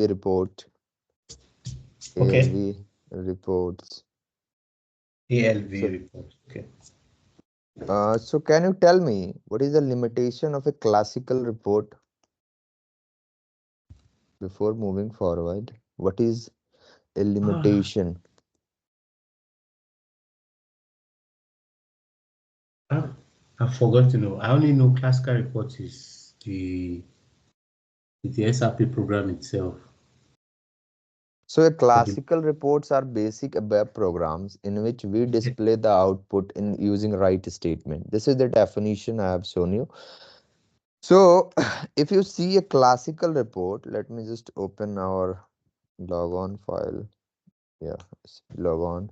report, Okay. ALV reports. ALV So, report. Okay. so can you tell me what is the limitation of a classical report before moving forward? What is a Ah, limitation? I, I forgot to know. I only know classical report is the SRP program itself. So, a For the classical reports are basic web programs in which we display the output in using write statement. This is the definition I have shown you. So, if you see a classical report, let me just open our logon file. Yeah, logon.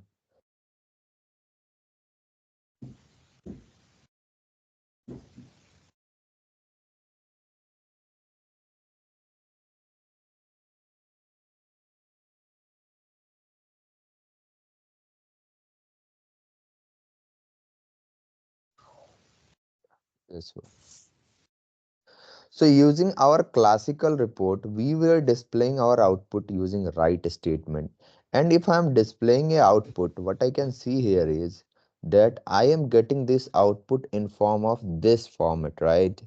This one. So, using our classical report, we were displaying our output using write statement. And if I am displaying a output, what I can see here is that I am getting this output in form of this format, right?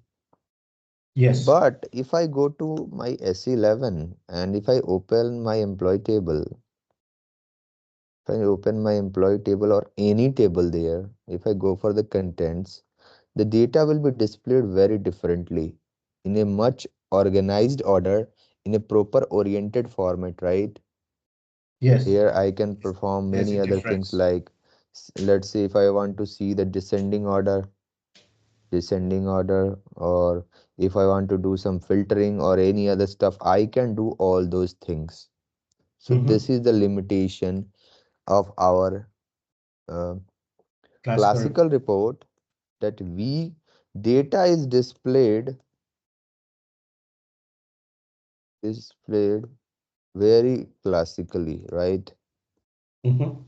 yes. But if I go to my SE11 and if I open my employee table, if I open my employee table or any table there, if I go for the contents, the data will be displayed very differently in a much organized order in a proper oriented format, right? Yes. Here I can perform There's a many other things difference. like let's say if I want to see the descending order, or if I want to do some filtering or any other stuff, I can do all those things. So Mm-hmm. this is the limitation of our uh, Classical classical report. report, that we data is displayed very classically, right? Mm-hmm.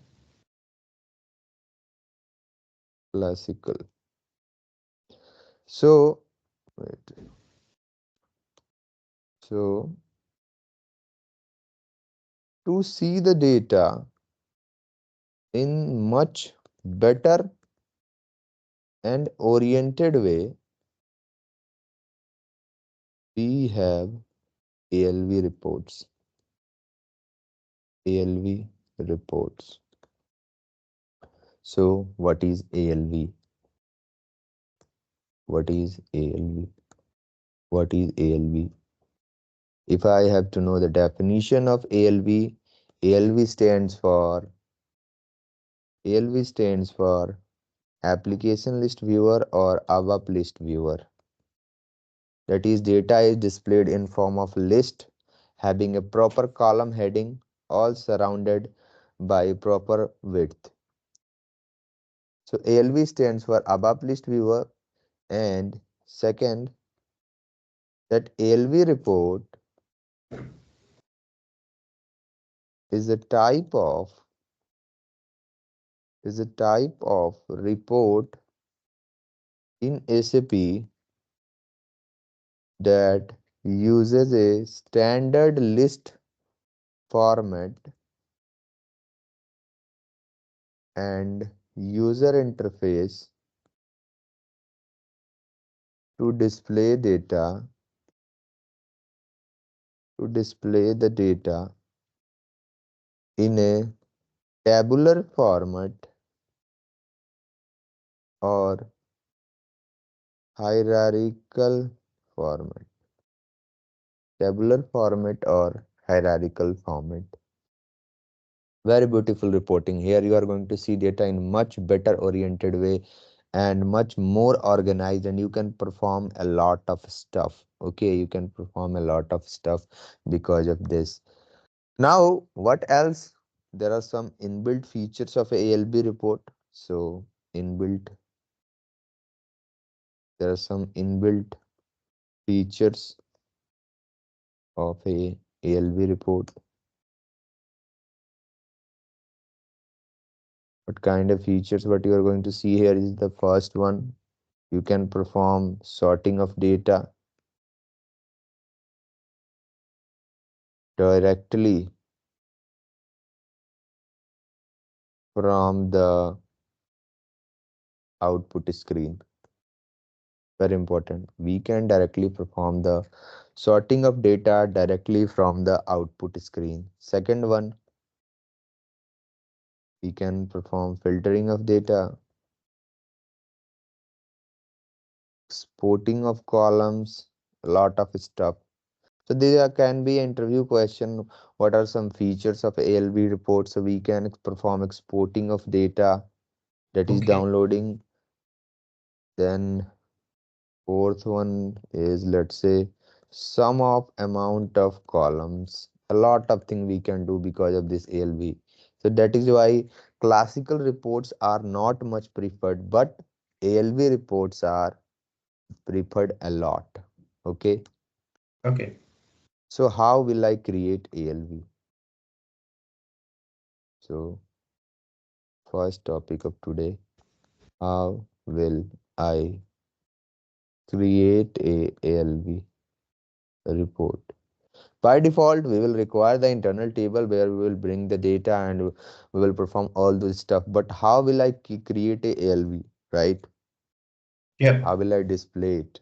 Classical. So wait, so to see the data in much better and oriented way, we have ALV reports. ALV reports. So what is ALV? What is ALV? What is ALV? If I have to know the definition of ALV, ALV stands for application list viewer or ABAP list viewer. That is, data is displayed in form of list having a proper column heading, all surrounded by proper width. So ALV stands for ABAP list viewer, and second, that ALV report is a type of report in SAP that uses a standard list format and user interface to display the data in a tabular format or hierarchical format. Tabular format or hierarchical format. Very beautiful reporting. Here you are going to see data in much better oriented way and much more organized, and you can perform a lot of stuff. Okay, you can perform a lot of stuff because of this. Now, what else? There are some inbuilt features of a ALB report. So, inbuilt, there are some inbuilt features of a ALB report. What kind of features? What you are going to see here is the first one. You can perform sorting of data. directly from the output screen. Very important. We can directly perform the sorting of data directly from the output screen. Second one, we can perform filtering of data, exporting of columns, a lot of stuff. So there can be interview question. What are some features of ALV report? So we can perform exporting of data, that is Okay. downloading. Then fourth one is, let's say, sum of amount of columns. A lot of things we can do because of this ALV. So that is why classical reports are not much preferred, but ALV reports are preferred a lot. Okay. Okay. So how will I create ALV? So first topic of today, how will I create a ALV report? By default, we will require the internal table where we will bring the data and we will perform all this stuff. But how will I create a ALV, right? Yep. How will I display it?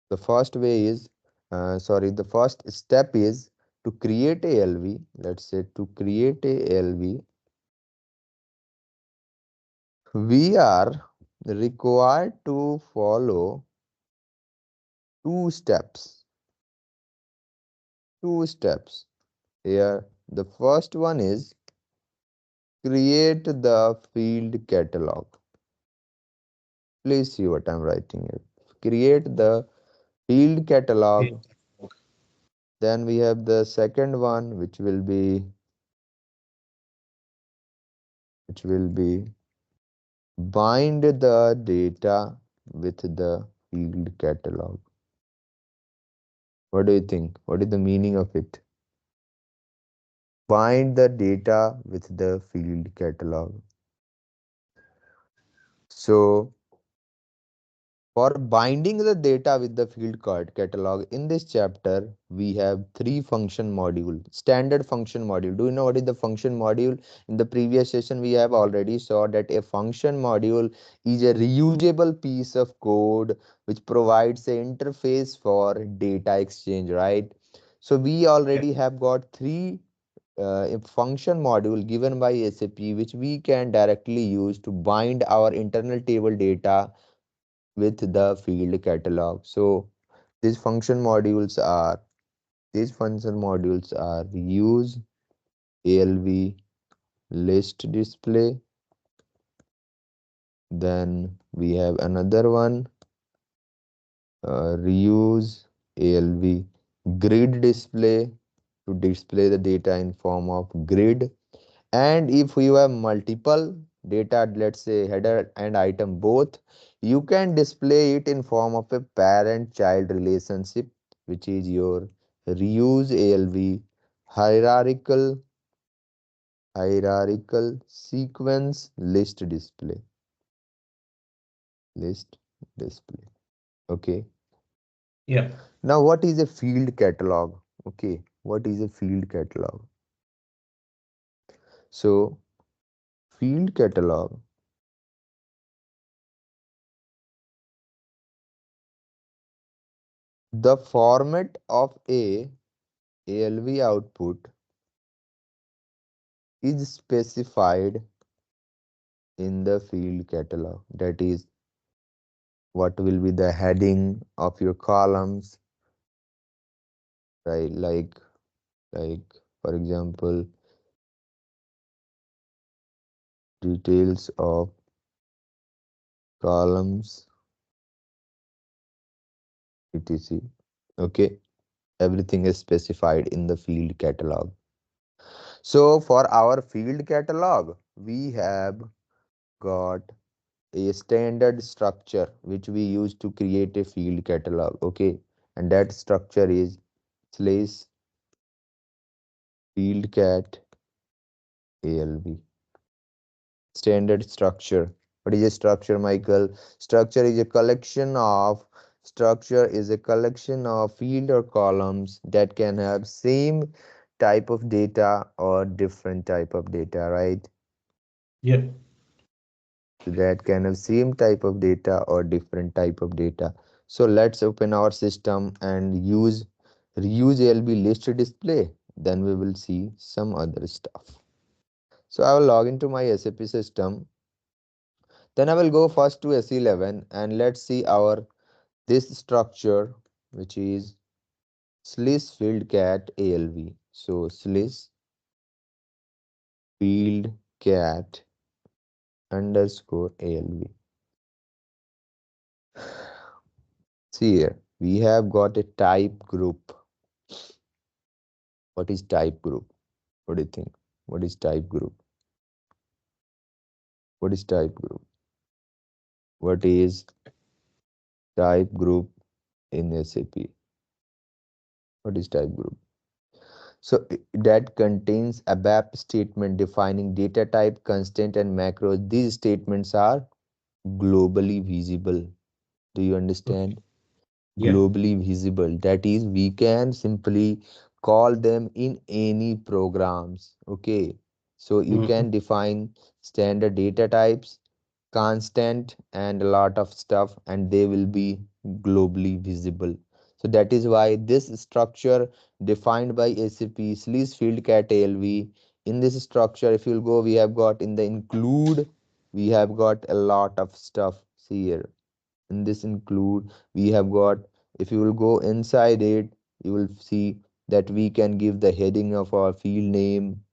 The first way is, the first step is to create a ALV. Let's say to create a ALV, we are required to follow two steps. Two steps. Here, the first one is create the field catalog. Please see what I'm writing here. Create the field catalog. Then we have the second one, which will be bind the data with the field catalog. What do you think? What is the meaning of it? Bind the data with the field catalog. So for binding the data with the field card catalog, in this chapter, we have three function module, standard function module. Do you know what is the function module? In the previous session, we have already saw that a function module is a reusable piece of code which provides an interface for data exchange, right? So we Yep. already have got three a function module given by SAP, which we can directly use to bind our internal table data with the field catalog. So these function modules are use, ALV, list display. Then we have another one, reuse, ALV, grid display, to display the data in form of grid. And if you have multiple data, let's say header and item both, you can display it in form of a parent-child relationship, which is your reuse ALV, hierarchical hierarchical sequence list display. Okay. Yep. Now, what is a field catalog? Okay, what is a field catalog? So, field catalog, the format of a ALV output is specified in the field catalog. That is, what will be the heading of your columns, right? Like for example, details of columns, etc. Okay, everything is specified in the field catalog. So for our field catalog, we have got a standard structure which we use to create a field catalog. Okay, and that structure is slash field cat ALV. Standard structure. What is a structure, Michael? Structure is a collection of field or columns that can have same type of data or different type of data, right? Yeah. So that can have same type of data or different type of data. So let's open our system and reuse ALB list display. Then we will see some other stuff. So I will log into my SAP system. Then I will go first to S11 and let's see our this structure, which is slice field cat ALV. So slice field cat underscore ALV. See here, we have got a type group. What is type group? What do you think? What is type group? What is type group? What is type group in SAP? What is type group? So that contains ABAP statement defining data type, constant, and macros. These statements are globally visible. Do you Okay. understand? Yeah. Globally visible. That is, we can simply call them in any programs. Okay. So you Mm-hmm. can define standard data types, constant, and a lot of stuff, and they will be globally visible. So that is why this structure defined by SAP slice field cat ALV. In this structure, if you'll go, we have got in the include, we have got a lot of stuff. See here. In this include, we have got, if you will go inside it, you will see that we can give the heading of our field name,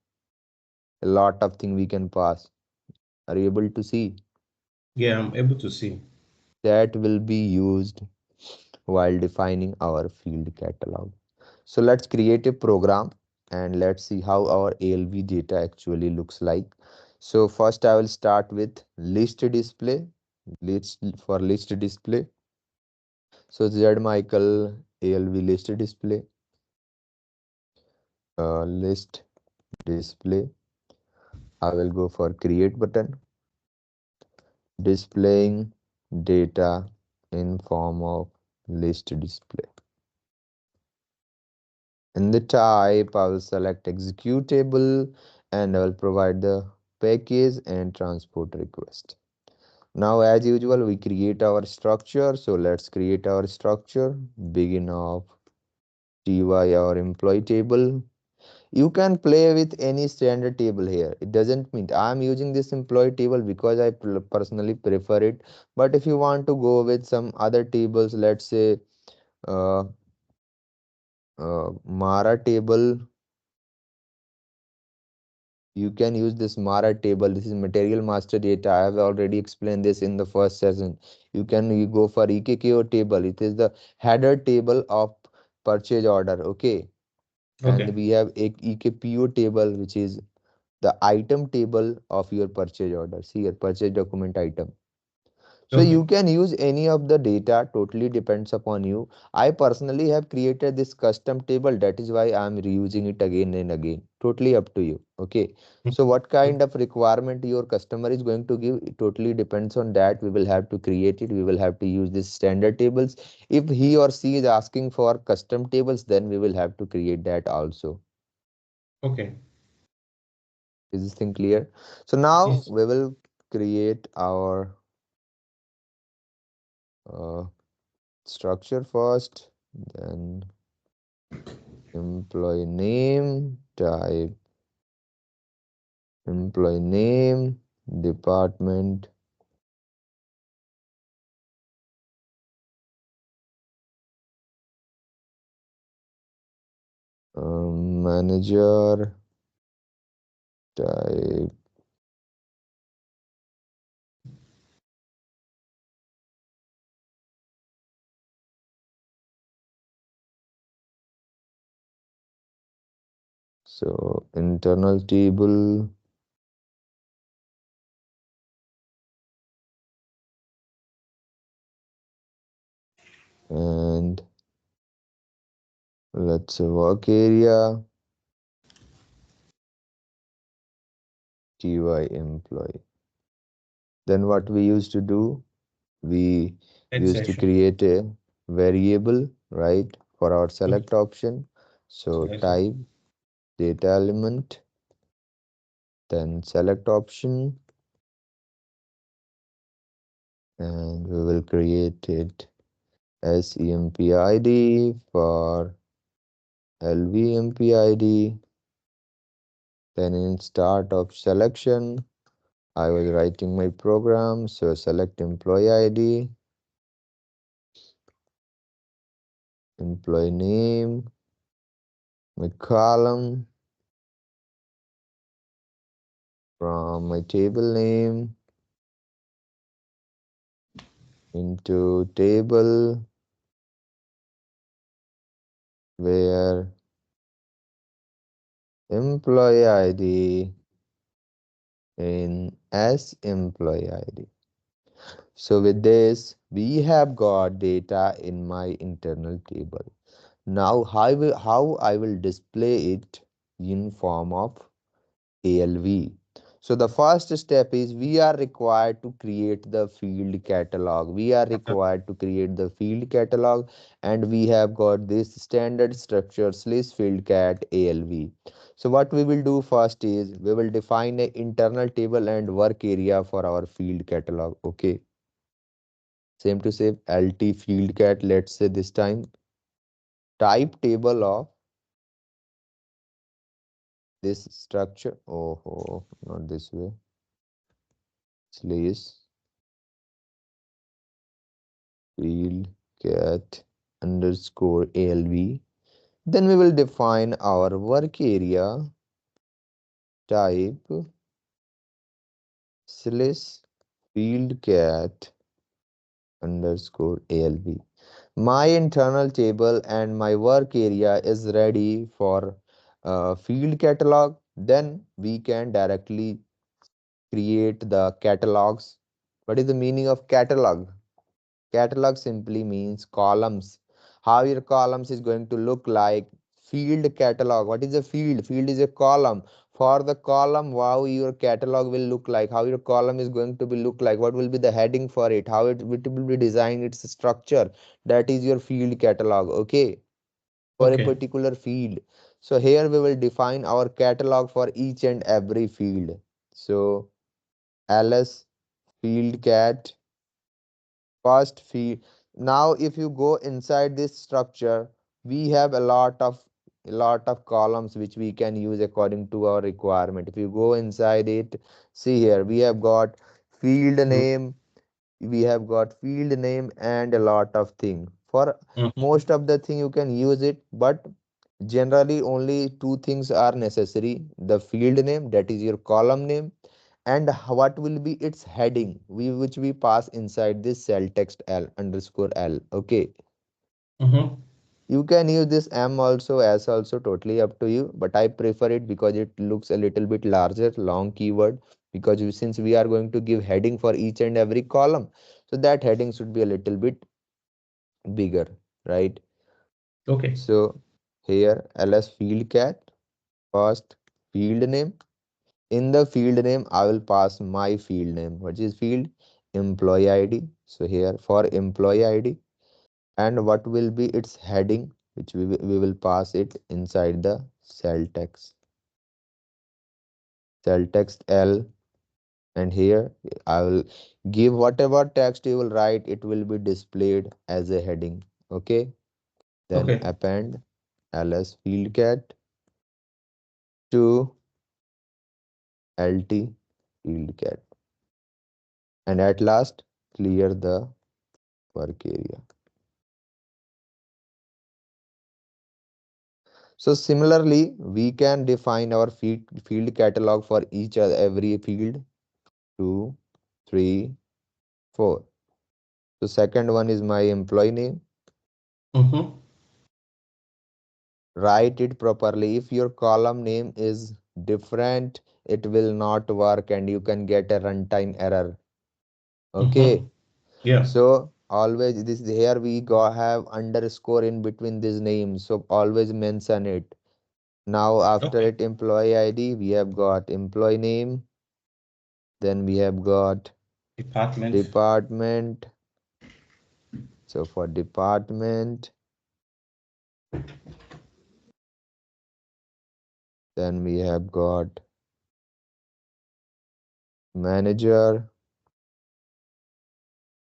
a lot of thing we can pass. Are you able to see? Yeah, I'm able to see. That will be used while defining our field catalog. So let's create a program and let's see how our ALV data actually looks like. So first I will start with list display. List for list display. So Z Michael ALV list display. List display. I will go for create button, displaying data in form of list display. In the type, I will select executable and I will provide the package and transport request. Now, as usual, we create our structure. So let's create our structure. Begin of TY or employee table. You can play with any standard table here. It doesn't mean I'm using this employee table because I personally prefer it. But if you want to go with some other tables, let's say uh, Mara table, you can use this Mara table. This is material master data. I have already explained this in the first session. You go for EKKO table. It is the header table of purchase order. Okay. And Okay. we have a EKPO table, which is the item table of your purchase order. See your purchase document item. So Okay. you can use any of the data, totally depends upon you. I personally have created this custom table. That is why I'm reusing it again and again. Totally up to you. Okay. So what kind of requirement your customer is going to give, it totally depends on that. We will have to create it. We will have to use this standard tables. If he or she is asking for custom tables, then we will have to create that also. Okay. Is this thing clear? So now Yes. we will create our uh, structure first, then employee name, type, employee name, department, manager, type, so internal table, and let's say work area, TY employee. Then what we used to do, we Head used to section. create a variable, right, for our Okay. select option. So Select. type data element, then select option, and we will create it as empid for lvmpid. Then in start of selection, I was writing my program, so select employee ID, employee name, my column from my table name into table where employee ID in as employee ID. So with this, we have got data in my internal table. Now how I will display it in form of ALV. So the first step is we are required to create the field catalog. We are required to create the field catalog, and we have got this standard structures list field cat ALV. So what we will do first is we will define an internal table and work area for our field catalog. Okay. Same to say LT field cat, let's say this time type table of this structure. Oh, not this way. Slash field cat underscore ALV. Then we will define our work area type slash field cat underscore ALV. My internal table and my work area is ready for field catalog. Then we can directly create the catalogs. What is the meaning of catalog? Catalog simply means columns. How your columns is going to look like. Field catalog. What is a field? Field is a column. For the column, how your catalog will look like. How your column is going to be look like. What will be the heading for it? How it will be designed. Its structure. That is your field catalog. Okay. For a Okay. particular field. So here we will define our catalog for each and every field. So ls field cat first field. Now if you go inside this structure, we have a lot of columns which we can use according to our requirement. If you go inside it, see here we have got field Mm-hmm. name, and a lot of thing. For most of the thing you can use it, but generally only two things are necessary: the field name, that is your column name, and what will be its heading, which we pass inside this cell text l underscore l. Okay, Mm-hmm. you can use this m also, s also, totally up to you, but I prefer it because it looks a little bit larger, long keyword, because since we are going to give heading for each and every column, so that heading should be a little bit bigger, right? Okay. So here ls field cat first field name. In the field name, I will pass my field name, which is field employee ID. So here for employee ID, and what will be its heading, which we will pass it inside the cell text L, and here I will give whatever text you will write, it will be displayed as a heading. Okay, then Okay. append ls field cat to lt field cat, and at last clear the work area. So similarly, we can define our field catalog for each other every field. 2, 3, 4. So second one is my employee name. Mm-hmm. Write it properly. If your column name is different, it will not work and you can get a runtime error. Mm-hmm. Okay. Yeah. So always this here we go have underscore in between these names. So always mention it. Now after Okay. it employee ID, we have got employee name. Then we have got Department. department. So for department, Then we have got manager.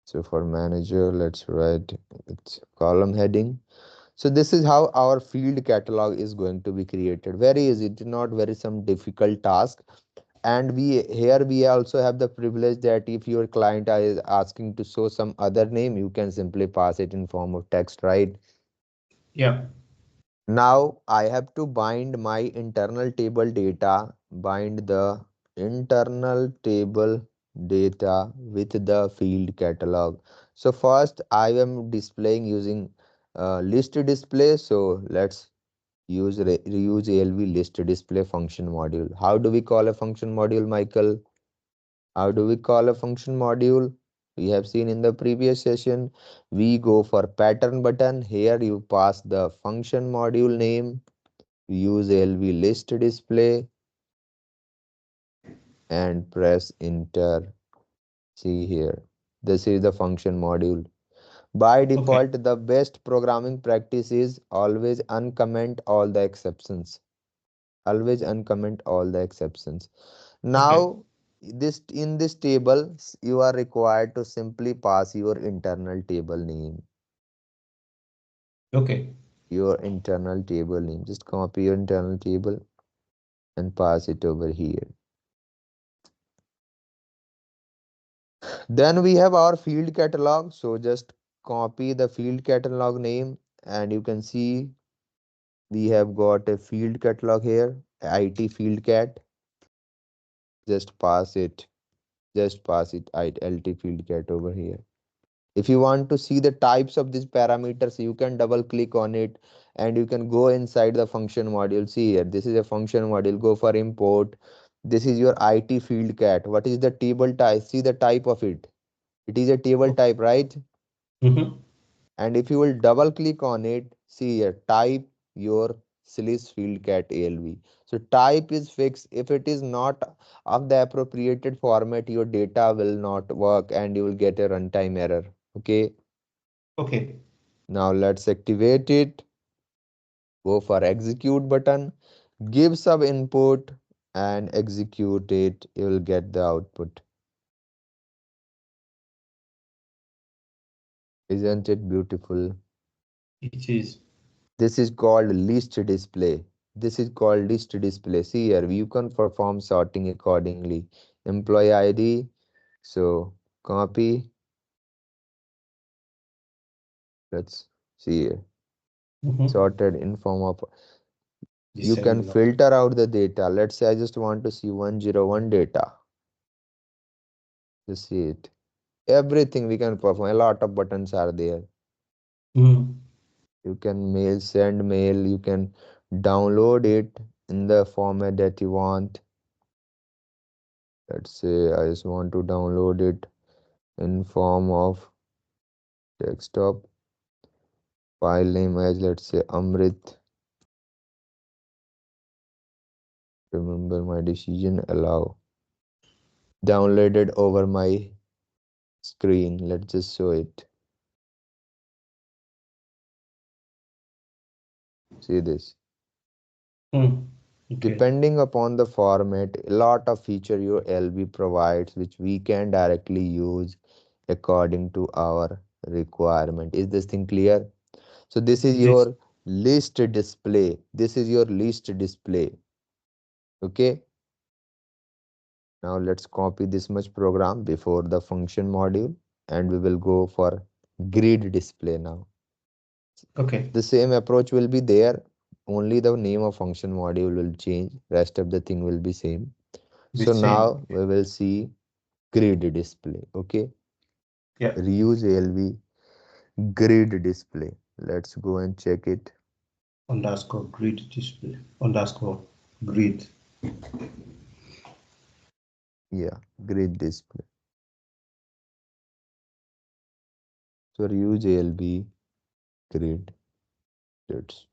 So for manager, let's write its column heading. So this is how our field catalog is going to be created. Very easy, it is not very some difficult task. And we here we also have the privilege that if your client is asking to show some other name, you can simply pass it in form of text, right? Yeah. Now I have to bind my internal table data, bind the internal table data with the field catalog. So first I am displaying using list display. So let's use ALV list display function module. How do we call a function module, Michael? How do we call a function module? We have seen in the previous session, we go for pattern button. Here you pass the function module name, use ALV list display and press enter. See here, this is the function module. By Okay. default, the best programming practice is always uncomment all the exceptions. Always uncomment all the exceptions. Okay. Now this in this table you are required to simply pass your internal table name. Okay. Your internal table name, just copy your internal table and pass it over here. Then we have our field catalog, so just copy the field catalog name and you can see we have got a field catalog here, IT field cat. Just pass it, just pass it LT field cat over here. If you want to see the types of these parameters, you can double click on it and you can go inside the function module. See here, this is a function module. Go for import. This is your IT field cat. What is the table type? See the type of it. It is a table Okay. type, right? Mm-hmm. And if you will double click on it, see here, type your slice field cat ALV. So type is fixed. If it is not of the appropriated format, your data will not work and you will get a runtime error. Okay. Okay. Now let's activate it. Go for execute button. Give some input and execute it. You will get the output. Isn't it beautiful? It is. This is called list display. This is called list display. See here, you can perform sorting accordingly. Employee ID. So copy. Let's see here. Mm-hmm. Sorted in form of, you can Descending up. filter out the data. Let's say I just want to see 101 data. Just see it. Everything we can perform. A lot of buttons are there. Mm-hmm. You can mail, send mail. You can download it in the format that you want. Let's say I just want to download it in form of desktop. File name as, let's say, Amrit. Remember my decision. Allow. Downloaded over my screen. Let's just show it. See this. Mm. Okay. Depending upon the format, a lot of feature your LV provides, which we can directly use according to our requirement. Is this thing clear? So this is It is. your list display. This is your list display. Okay. Now let's copy this much program before the function module and we will go for grid display now. Okay. The same approach will be there. Only the name of function module will change. Rest of the thing will be same. The So same. now we will see grid display. Okay. Yeah. Reuse ALV grid display. Let's go and check it. Underscore grid display. Underscore grid. Yeah, grid display. So reuse ALV grid. Let's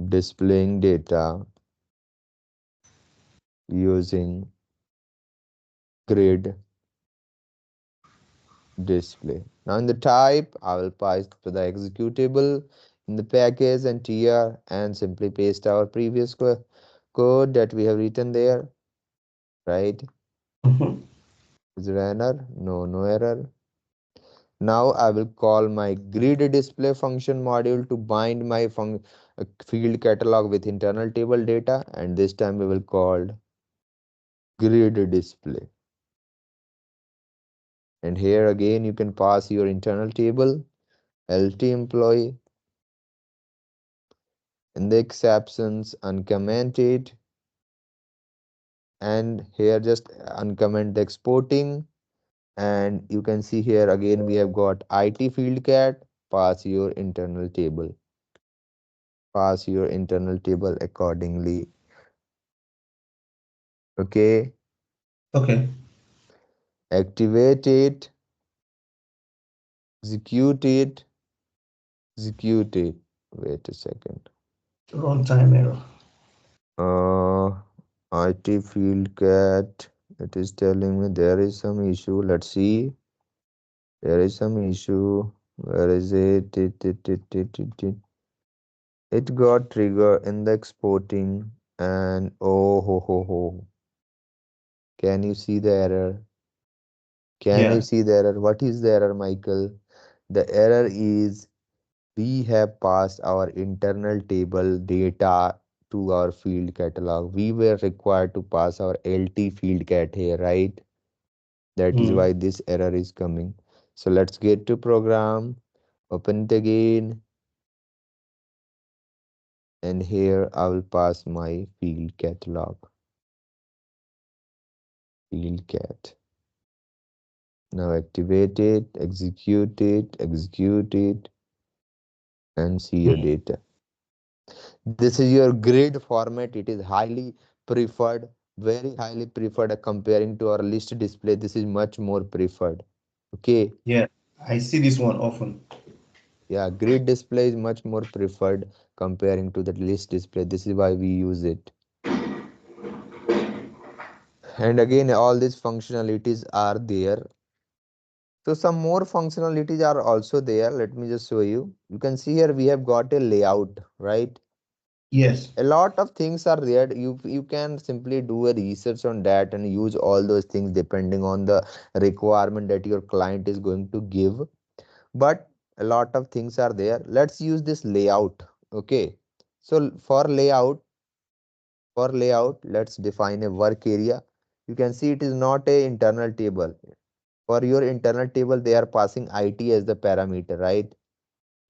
displaying data using grid display. Now in the type, I will pass to the executable. in the package and tr and simply paste our previous code that we have written there, right? Mhm. Is there an error? No, no error. Now I will call my grid display function module to bind my field catalog with internal table data, and this time we will call grid display. And here again you can pass your internal table, LT employee, in the exceptions uncomment it, and here just uncomment the exporting, and you can see here again we have got IT field cat, pass your internal table, pass your internal table accordingly. Okay, Okay. activate it, execute it, execute it. Wait a second. Runtime error. Uh, IT field cat. It is telling me there is some issue. Let's see. There is some issue. Where is it? It got trigger in the exporting, and oh ho ho ho. Can you see the error? Can you Yeah. see the error? What is the error, Michael? The error is we have passed our internal table data to our field catalog. We were required to pass our LT field cat here, right? That is Mm. why this error is coming. So let's get to program, open it again, and here I will pass my field catalog, field cat. Now activate it, execute it, and see your Mm. data. This is your grid format. It is highly preferred, very highly preferred comparing to our list display. This is much more preferred. Okay. Yeah. I see this one often. Yeah, grid display is much more preferred comparing to the list display. This is why we use it. And again, all these functionalities are there. So some more functionalities are also there. Let me just show you. You can see here we have got a layout, right? Yes. A lot of things are there. You can simply do a research on that and use all those things depending on the requirement that your client is going to give. But a lot of things are there. Let's use this layout. Okay. So for layout, let's define a work area. You can see it is not a internal table. For your internal table, they are passing IT as the parameter, right?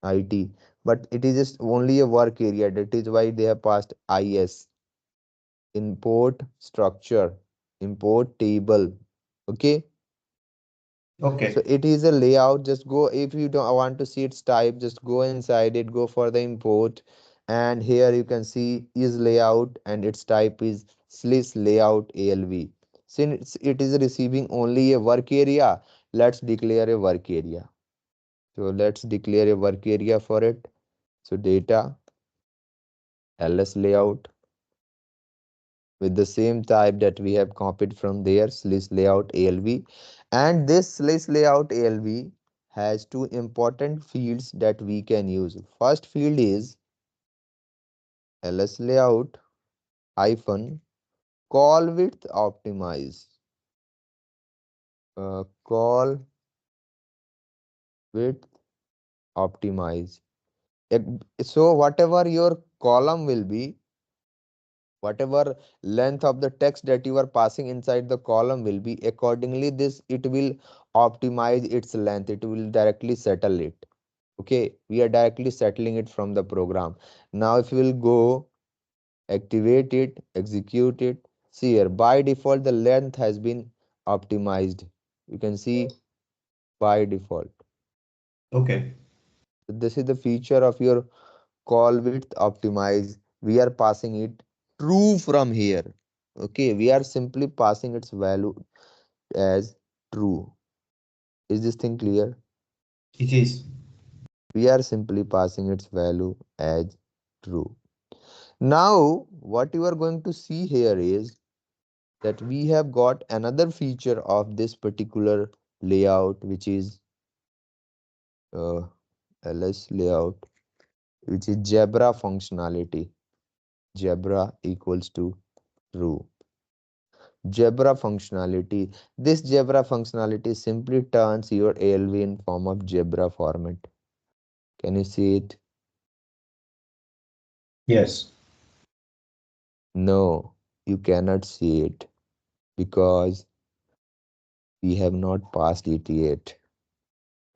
IT. But it is just only a work area. That is why they have passed IS, import structure, import table. Okay. So Okay. it is a layout. Just go, if you don't want to see its type, just go inside it, go for the import. And here you can see is layout and its type is slice layout ALV. Since it is receiving only a work area, let's declare a work area. So let's declare a work area for it. So data, ls layout with the same type that we have copied from there, slice layout ALV. And this slice layout ALV has two important fields that we can use. First field is ls layout hyphen call width optimize. Call width optimize. So whatever your column will be, whatever length of the text that you are passing inside the column will be, accordingly this it will optimize its length. It will directly settle it. Okay, we are directly settling it from the program. Now if you will go activate it, execute it, see here by default the length has been optimized. You can see by default. Okay. This is the feature of your call width optimize. We are passing it true from here. Okay, we are simply passing its value as true. Is this thing clear? It is. We are simply passing its value as true. Now what you are going to see here is that we have got another feature of this particular layout, which is ls layout which is zebra functionality. Zebra equals to true. Zebra functionality. This zebra functionality simply turns your ALV in form of zebra format. Can you see it? Yes. No, you cannot see it because we have not passed it yet,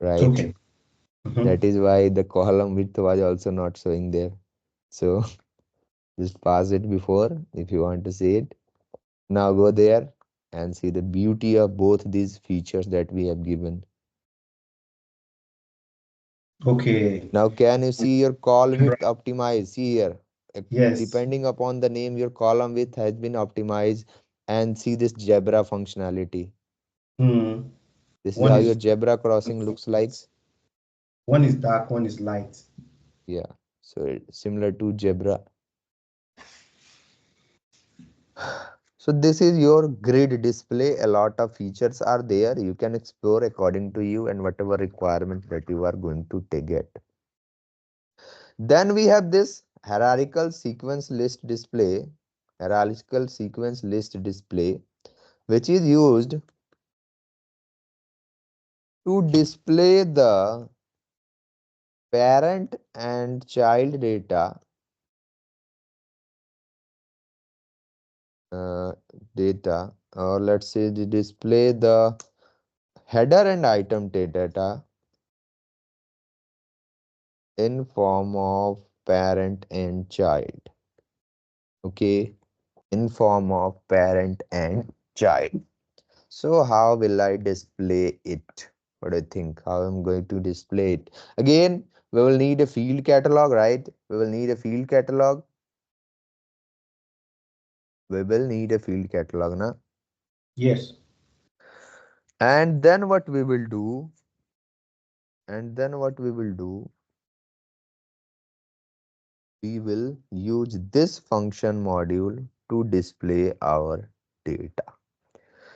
right? Okay. Mm-hmm. That is why the column width was also not showing there. So just pass it before if you want to see it. Now go there and see the beauty of both these features that we have given. Okay. Now can you see your call Zebra. width optimized? See here, Yes. depending upon the name, your column width has been optimized, and see this zebra functionality. Hmm. This is One how your is zebra crossing looks like. one is dark, one is light. Yeah, so similar to zebra. So this is your grid display. A lot of features are there. You can explore according to you and whatever requirement that you are going to get. Then we have this hierarchical sequence list display. Hierarchical sequence list display, which is used to display the parent and child data, uh, or let's say to display the header and item data in form of parent and child. Okay, in form of parent and child. So how will I display it? What do you think? How I'm going to display it? Again, we will need a field catalog, right? We will need a field catalog. We will need a field catalog, na? Yes. And then what we will do? And then what we will do? We will use this function module to display our data.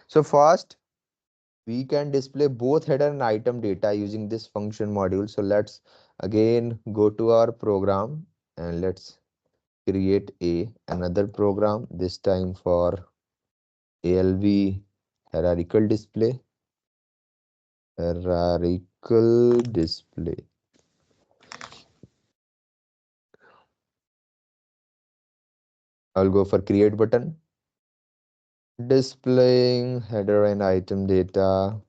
So first, we can display both header and item data using this function module. So let's again go to our program and let's create another program, this time for ALV hierarchical display. Hierarchical display. I'll go for create button. Displaying header and item data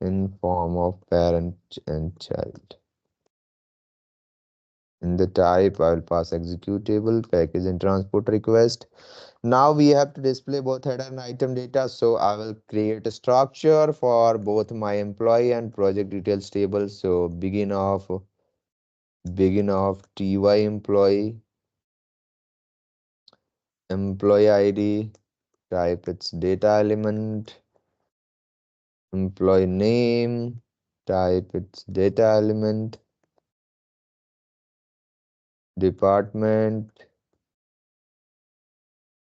in form of parent and child. In the type, I will pass executable, package and transport request. Now we have to display both header and item data. So I will create a structure for both my employee and project details table. So begin of ty employee ID, type its data element, employee name, type its data element, department.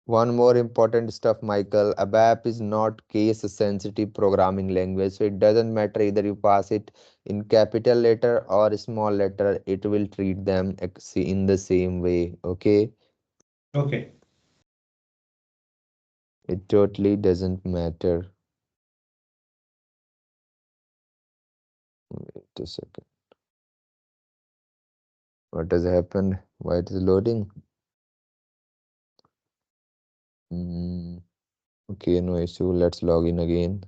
One more important stuff, Michael. ABAP is not case-sensitive programming language, so it doesn't matter either you pass it in capital letter or small letter. It will treat them in the same way. Okay, Okay. it totally doesn't matter. Wait a second. What has happened? Why it is loading? Mm, okay, no issue. Let's log in again.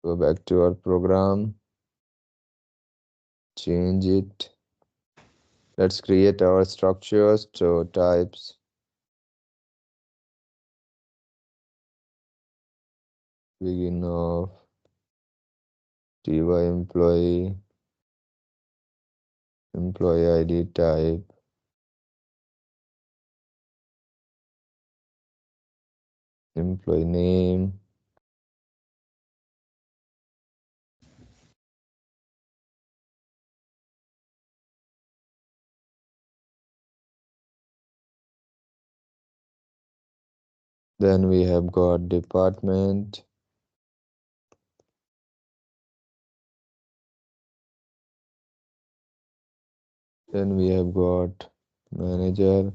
Go back to our program. Change it. Let's create our structures. So types. Begin of ty employee ID type, employee name, Then we have got department. Then we have got manager.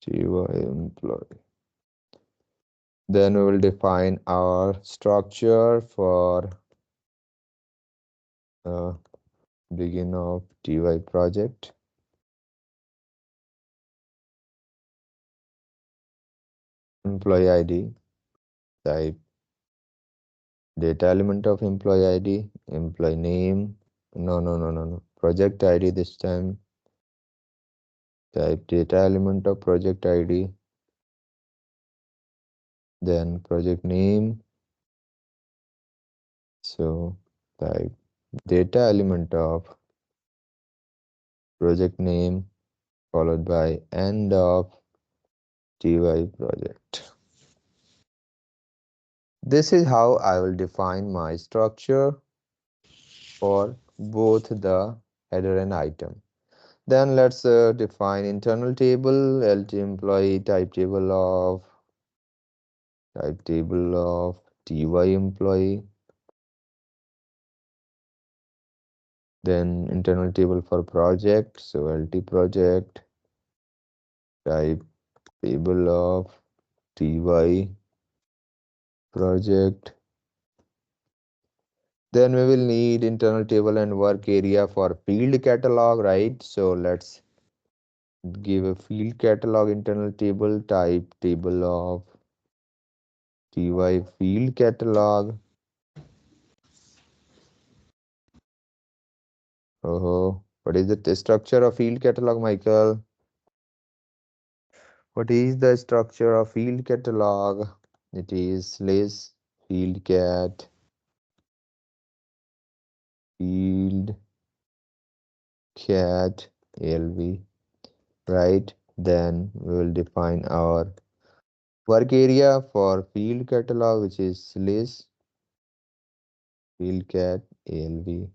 GY employee. Then we will define our structure for begin of TY project. Employee ID, type data element of employee ID, employee name. No. Project ID this time. Type data element of project ID. Then project name. So type data element of project name followed by end of TY project. This is how I will define my structure for both the header and item. Then let's define internal table, LT employee, type table of TY employee. Then internal table for project, so LT project, type table of TY project. Then we will need internal table and work area for field catalog, right? So let's give a field catalog internal table, type table of TY field catalog. Oh, what is the structure of field catalog, Michael? What is the structure of field catalog? It is slash field field cat ALV, right? Then we will define our work area for field catalog, which is slash field cat ALV.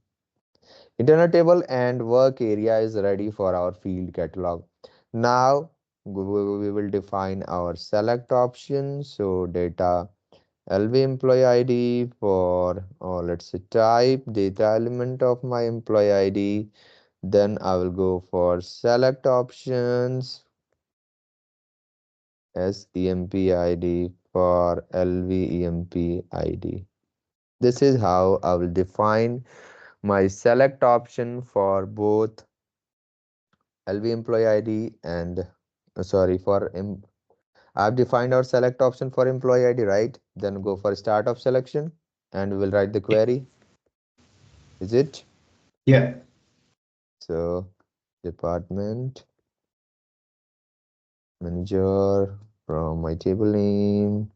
Internal table and work area is ready for our field catalog. Now we will define our select option. So data LV employee ID for, or let's say type data element of my employee ID. Then I will go for select options SEMP ID for LV ID. This is how I will define my select option for both LV employee ID and sorry for I've defined our select option for employee ID, right? Then go for start of selection and we will write the query. Is it? Yeah. So department manager from my table name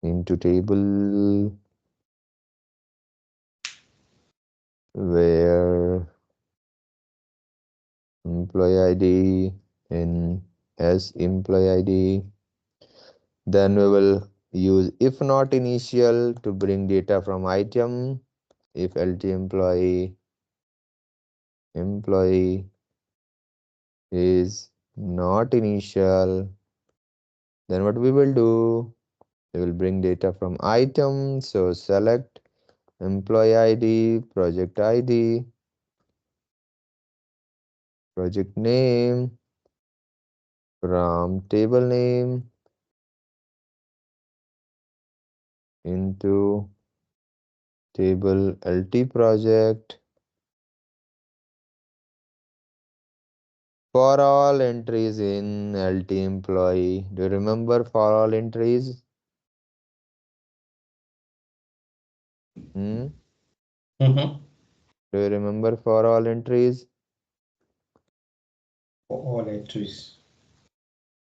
into table where employee ID in as employee ID. Then we will use if not initial to bring data from item. If LT employee is not initial, then what we will do? We will bring data from item. So select employee ID, project name from table name into table LT project for all entries in LT employee. Do you remember for all entries? Hmm? Mm-hmm. Do you remember for all entries? For all entries.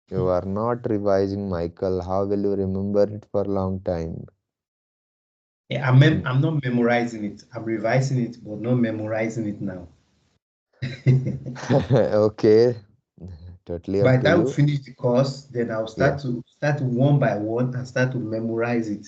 You are not revising, Michael. How will you remember it for a long time? Yeah, I'm not memorizing it. I'm revising it, but not memorizing it now. Okay. Totally By up the to time we you. finish the course, then I'll Yeah. start one by one and start to memorize it.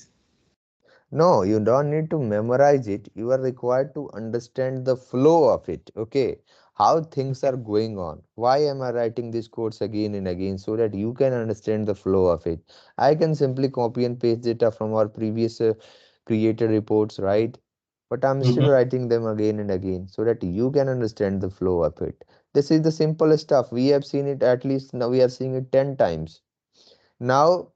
No, you don't need to memorize it. You are required to understand the flow of it. Okay. How things are going on. Why am I writing this course again and again so that you can understand the flow of it? I can simply copy and paste data from our previous created reports, right? But I'm still Mhm. writing them again and again so that you can understand the flow of it. This is the simple stuff. We have seen it at least now we are seeing it 10 times. Now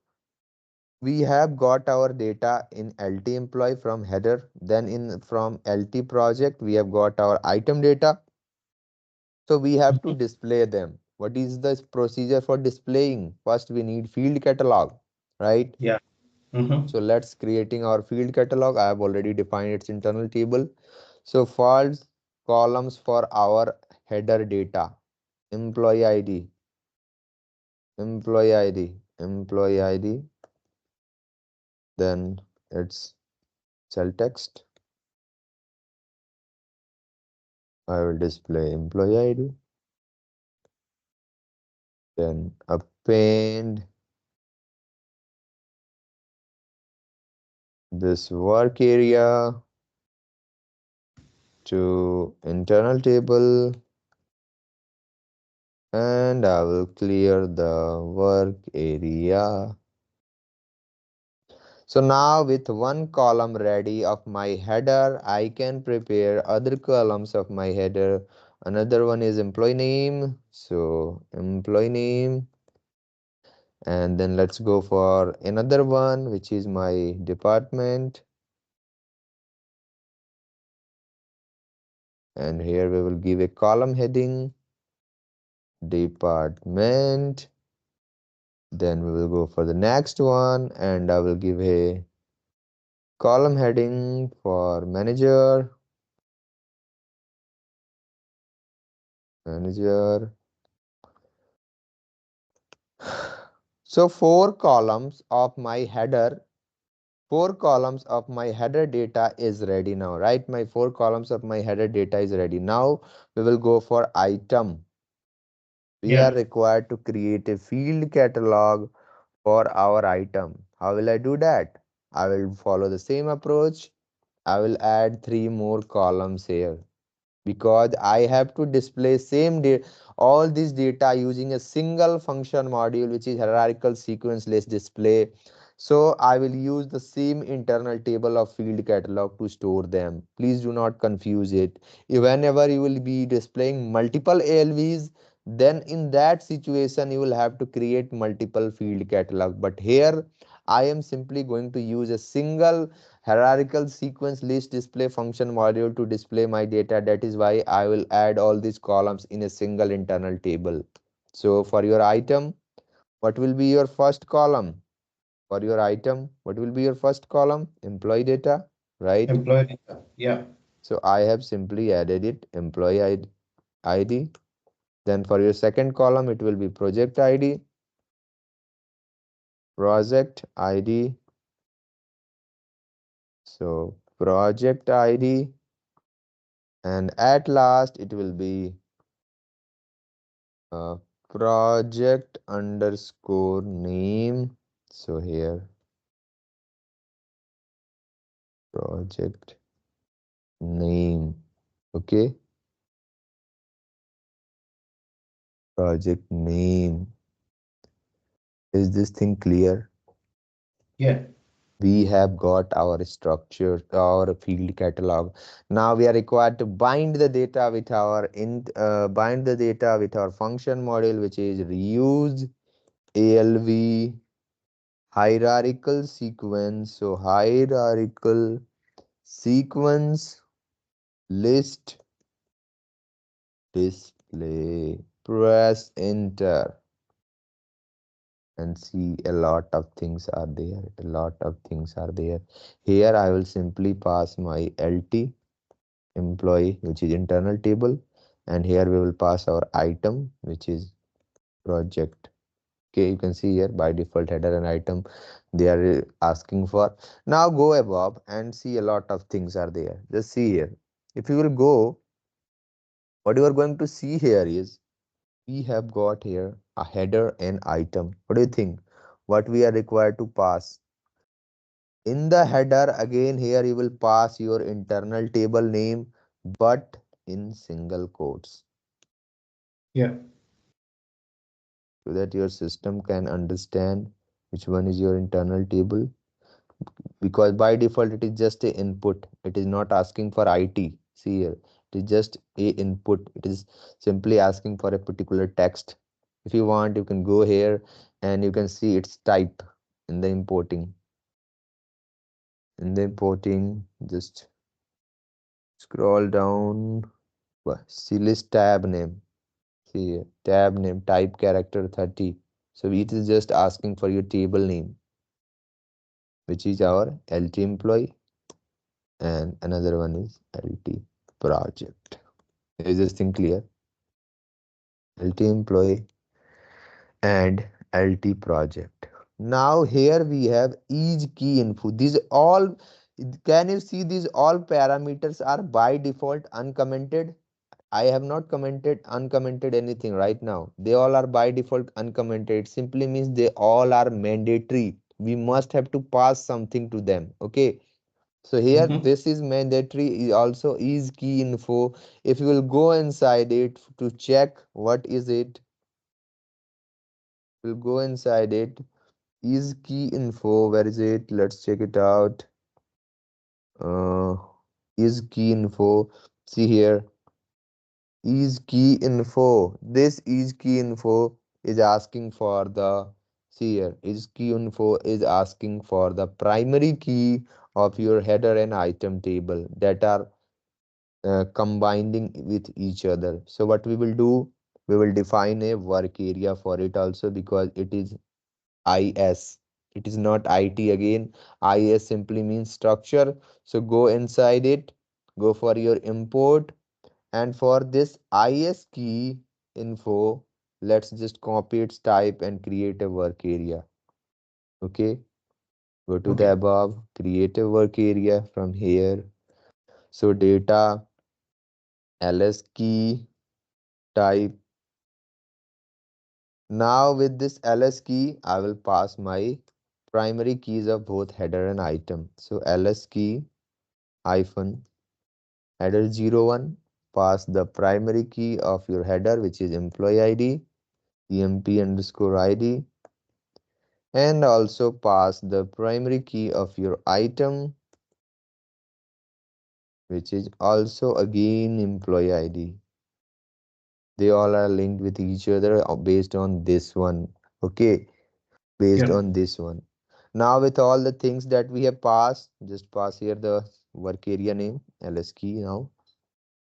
we have got our data in LT employee from header, then in from LT project we have got our item data. So we have to Mhm. display them. What is the procedure for displaying? First we need field catalog, right? Yeah. So Mhm. let's creating our field catalog. I have already defined its internal table. So false columns for our header data, employee ID, employee ID, employee ID, then it's cell text. I will display employee ID, then append this work area to internal table, and I will clear the work area. So now with one column ready of my header, I can prepare other columns of my header. Another one is employee name. So employee name, and then let's go for another one, which is my department. And here we will give a column heading, department. Then we will go for the next one, and I will give a column heading for manager, manager. So four columns of my header data is ready now, right? My four columns of my header data is ready. Now we will go for item. We are Yeah. required to create a field catalog for our item. How will I do that? I will follow the same approach. I will add three more columns here because I have to display same data, all this data using a single function module, which is hierarchical sequence list display. So I will use the same internal table of field catalog to store them. Please do not confuse it. Whenever you will be displaying multiple ALVs, then in that situation you will have to create multiple field catalog. But here I am simply going to use a single hierarchical sequence list display function module to display my data. That is why I will add all these columns in a single internal table. So for your item, what will be your first column? For your item, what will be your first column? Employee data, right? Employee data. Yeah. So I have simply added it, employee ID. Then for your second column, it will be project ID, project ID. So project ID, and at last it will be uh, project underscore name. So here project name. Okay, project name. Is this thing clear? Yeah. We have got our structure, our field catalog. Now we are required to bind the data with our bind the data with our function model, which is reuse ALV hierarchical sequence. So hierarchical sequence list display. Press enter and see a lot of things are there. A lot of things are there. Here I will simply pass my LT employee, which is internal table, and here we will pass our item, which is project. Okay, you can see here by default header and item they are asking for. Now go above and see a lot of things are there. Just see here. If you will go, what you are going to see here is we have got here a header and item. What do you think? What we are required to pass? In the header, again here you will pass your internal table name, but in single quotes, Yeah. so that your system can understand which one is your internal table. Because by default it is just a input. It is not asking for IT. See here, it is just a input. It is simply asking for a particular text. If you want, you can go here and you can see its type in the importing. In the importing, just scroll down. See list tab name. See here, tab name type character 30. So it is just asking for your table name, which is our LT employee, and another one is LT project. Is this thing clear? LT employee and LT project. Now here we have each key info. These all, can you see these all parameters are by default uncommented? I have not uncommented anything right now. They all are by default uncommented. It simply means they all are mandatory. We must have to pass something to them. Okay. So here Mm-hmm. this is mandatory, also is key info. If you will go inside it to check what is it, we'll go inside it. Is key info, where is it? Let's check it out. Uh, is key info. See here, is key info. This is key info is asking for the, see here, is key info is asking for the primary key of your header and item table that are combining with each other. So what we will do, we will define a work area for it also, because it is IS. It is not IT again. IS simply means structure. So go inside it, go for your import, and for this IS key info, let's just copy its type and create a work area. Okay, go to the Okay. above, create a work area from here. So data, ls key, type. Now with this ls key, I will pass my primary keys of both header and item. So ls key hyphen header 01, pass the primary key of your header, which is employee ID, emp underscore ID, and also pass the primary key of your item, which is also again employee ID. They all are linked with each other based on this one. Okay, based Yeah. on this one. Now with all the things that we have passed, just pass here the work area name ls key now,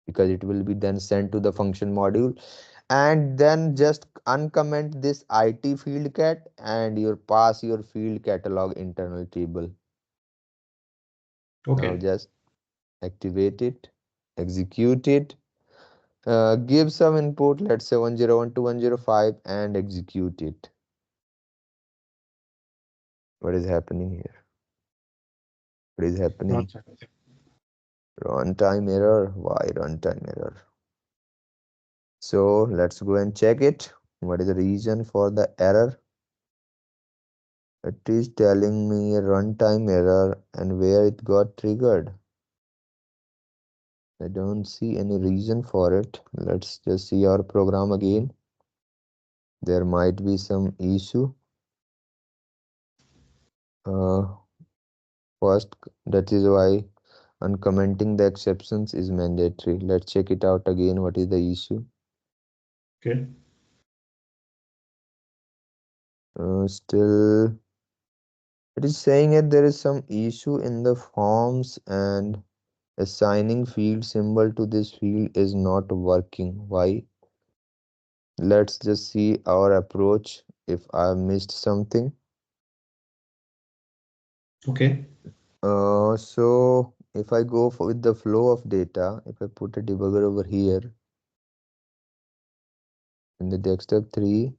because it will be then sent to the function module, and then just uncomment this IT field cat and your pass your field catalog internal table. Now Okay. just activate it, execute it, give some input, let's say 101 to 105, and execute it. What is happening here? What is happening? Not Runtime error. Why runtime error? So let's go and check it. What is the reason for the error? It is telling me a runtime error and where it got triggered. I don't see any reason for it. Let's just see our program again. There might be some issue. Uh, First, that is why uncommenting the exceptions is mandatory. Let's check it out again. What is the issue? okay. Still, it is saying that there is some issue in the forms and assigning field symbol to this field is not working. Why? Let's just see our approach. If I missed something. Okay. So if I go for with the flow of data, if I put a debugger over here in the desktop 3,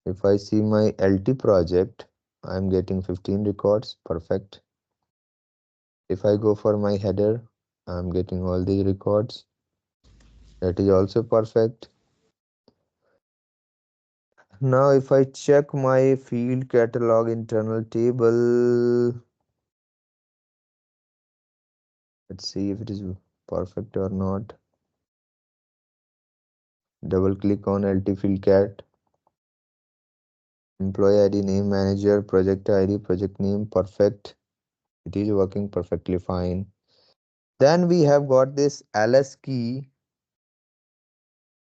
if I see my LT project, I'm getting 15 records. Perfect. If I go for my header, I'm getting all these records. That is also perfect. Now if I check my field catalog internal table, let's see if it is perfect or not. Double click on LT field cat, employee ID, name, manager, project ID, project name, perfect. It is working perfectly fine. Then we have got this ls key,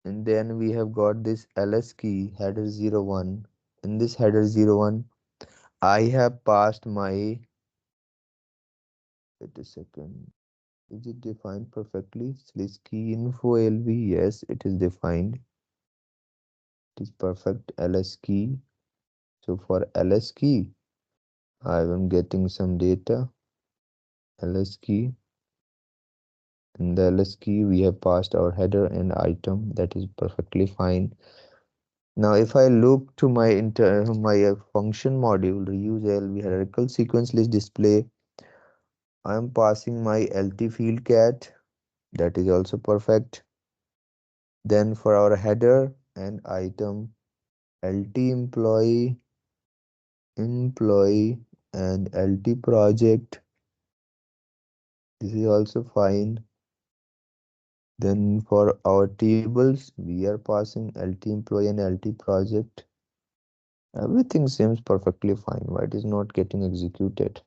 and then we have got this ls key header 01. In this header 01, I have passed my, wait a second, is it defined perfectly? Slash key info ALV, yes, it is defined. It is perfect ls key. So for ls key, I am getting some data. Ls key. In the ls key, we have passed our header and item. That is perfectly fine. Now, if I look to my function module, reuse ALV hierarchical sequence list display, I am passing my LT field cat. That is also perfect. Then for our header and item, LT employee, and LT project. This is also fine. Then for our tables, we are passing LT employee and LT project. Everything seems perfectly fine. Why it is not getting executed?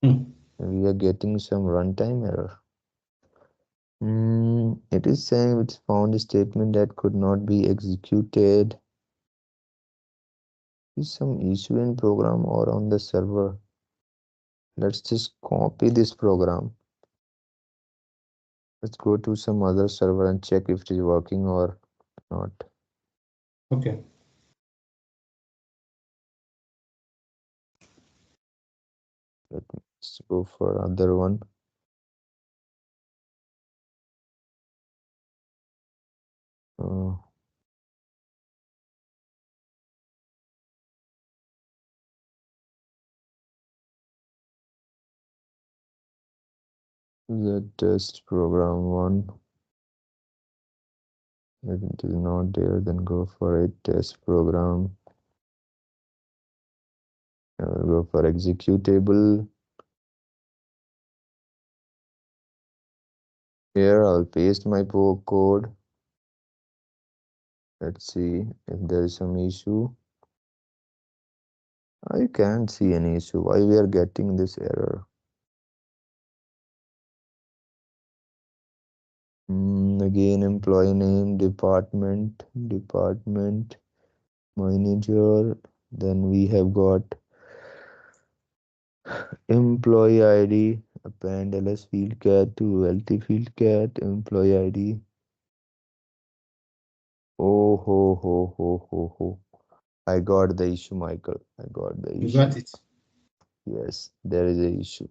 Hmm. We are getting some runtime error. It is saying it's found a statement that could not be executed. Is some issue in program or on the server? Let's just copy this program. Let's go to some other server and check if it is working or not. Okay. Let's go for other one. Uh, the test program one. If it is not there, then go for a test program. Go for executable. Here I'll paste my code. Let's see if there is some issue. I can't see any issue. Why we are getting this error? Again, employee name, department, manager. Then we have got employee ID, append ls field cat to lt field cat, employee ID. Oh ho. I got the issue, Michael. I got the You issue. got it. Yes, there is a issue.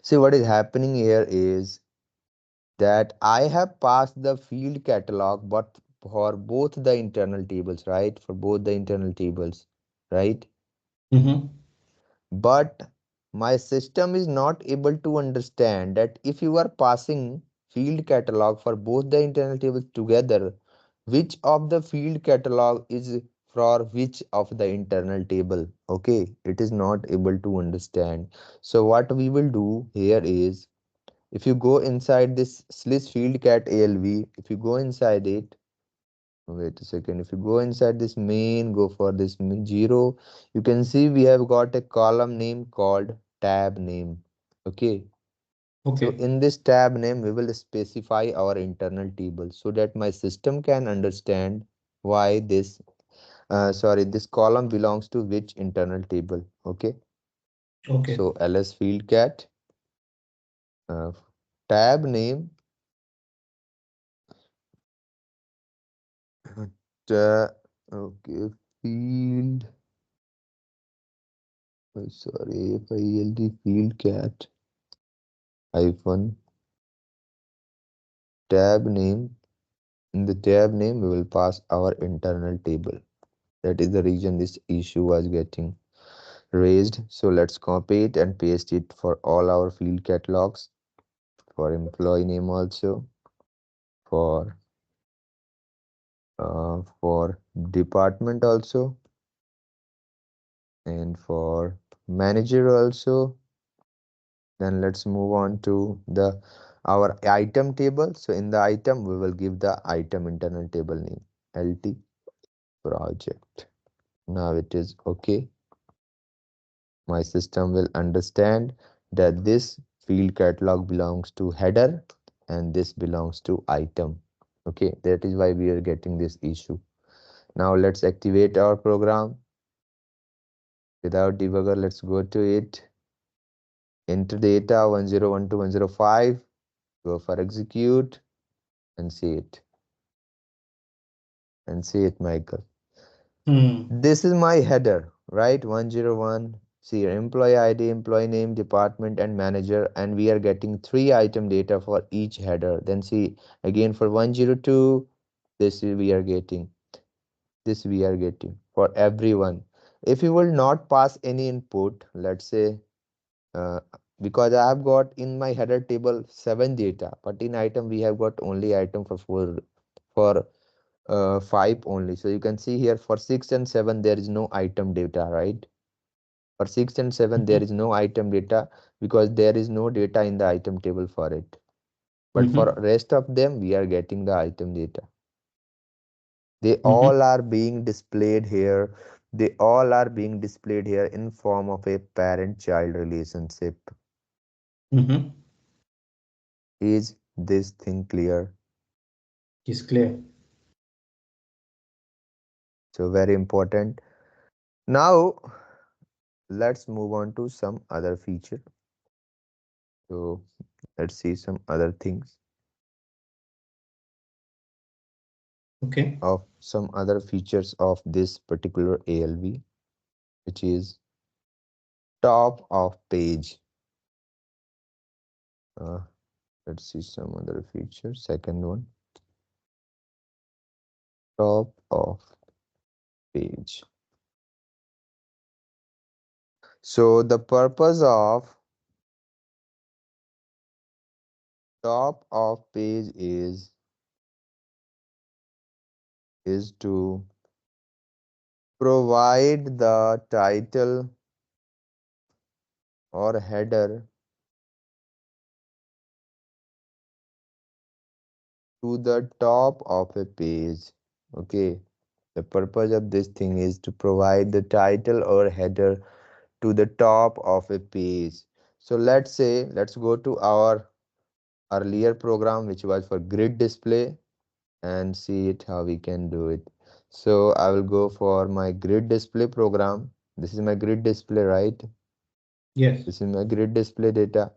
See, what is happening here is that I have passed the field catalog, but for both the internal tables, right? For both the internal tables, right? Mm-hmm. But my system is not able to understand that if you are passing field catalog for both the internal tables together, which of the field catalog is for which of the internal table. Okay, it is not able to understand. So what we will do here is, if you go inside this slice field cat ALV, if you go inside it, wait a second, if you go inside this main, go for this 0, you can see we have got a column name called tab name. Okay, so Okay. in this tab name, we will specify our internal table so that my system can understand why this column belongs to which internal table. Okay, Okay. so ls field cat uh, tab name, okay, field, sorry, field field cat hyphen tab name. In the tab name, we will pass our internal table. That is the reason this issue was getting raised. So let's copy it and paste it for all our field catalogs, for employee name also, for for department also, and for manager also. Then let's move on to the our item table. So in the item, we will give the item internal table name LT project. Now it is okay. My system will understand that this field catalog belongs to header and this belongs to item. Okay, that is why we are getting this issue. Now let's activate our program. Without debugger, let's go to it. Enter data 1012 go for execute and see it. And see it, Michael. Hmm. This is my header, right? 101. See your employee ID, employee name, department, and manager. And we are getting 3 item data for each header. Then see again for 102. This is we are getting. This we are getting for everyone. If you will not pass any input, let's say, uh, because I have got in my header table 7 data, but in item we have got only item for 5 only. So you can see here for 6 and 7 there is no item data, right? For 6 and 7 there Mm-hmm. is no item data because there is no data in the item table for it. But for Mm-hmm. rest of them we are getting the item data. They Mm-hmm. all are being displayed here. They all are being displayed here in form of a parent-child relationship. Mm-hmm. Is this thing clear? It's clear. So very important. Now let's move on to some other feature. So let's see some other things Okay. of some other features of this particular ALV, which is top of page. Uh, let's see some other feature. Second one, top of page. So the purpose of top of page is to provide the title or header to the top of a page. Okay. The purpose of this thing is to provide the title or header to the top of a page. So let's say, let's go to our earlier program, which was for grid display, and see it how we can do it. So I will go for my grid display program. This is my grid display, right? Yes. This is my grid display data.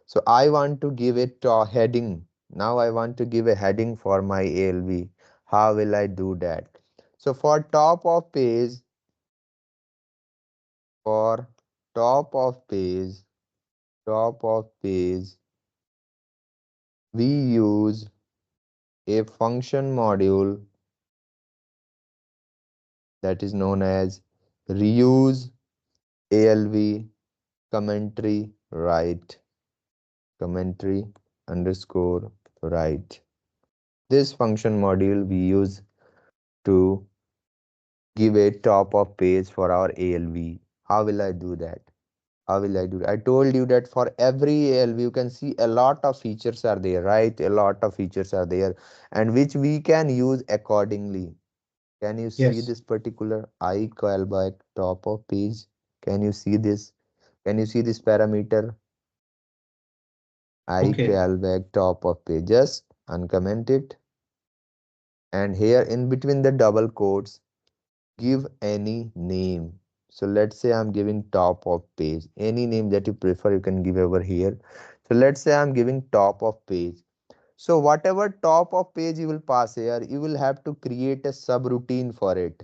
So I want to give it a heading. Now I want to give a heading for my ALV. How will I do that? So for for top of page, top of page, we use a function module that is known as reuse ALV commentary write commentary underscore write. This function module we use to give a top of page for our ALV. How will I do that? How will I do that? I told you that for every ALV you can see a lot of features are there, right? A lot of features are there and which we can use accordingly. Can you see Yes. this particular I callback top of page? Can you see this? Can you see this parameter? I Okay. callback top of page. Just uncomment it. And here in between the double quotes, give any name. So let's say I'm giving top of page. Any name that you prefer, you can give over here. So let's say I'm giving top of page. So whatever top of page you will pass here, you will have to create a subroutine for it.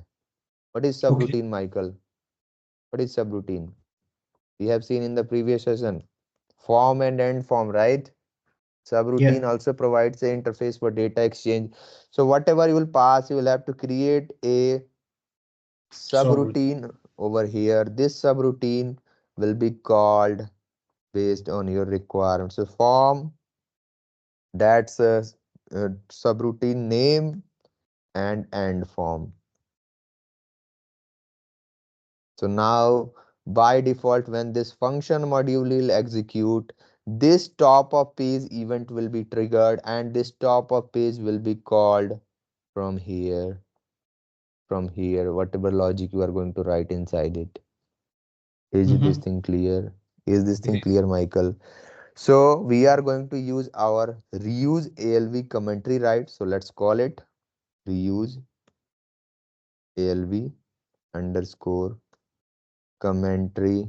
What is Okay. subroutine, Michael? What is subroutine? We have seen in the previous session. Form and end form, right? Yeah. Subroutine also provides a interface for data exchange. So whatever you will pass, you will have to create a Subroutine. subroutine over here. This subroutine will be called based on your requirements. So form, that's a subroutine name, and end form. So now by default, when this function module will execute, this top of page event will be triggered and this top of page will be called from here, whatever logic you are going to write inside it. Is this Mm-hmm. thing clear? Is this thing Yes. clear, Michael? So we are going to use our reuse ALV commentary, right? So let's call it reuse ALV underscore commentary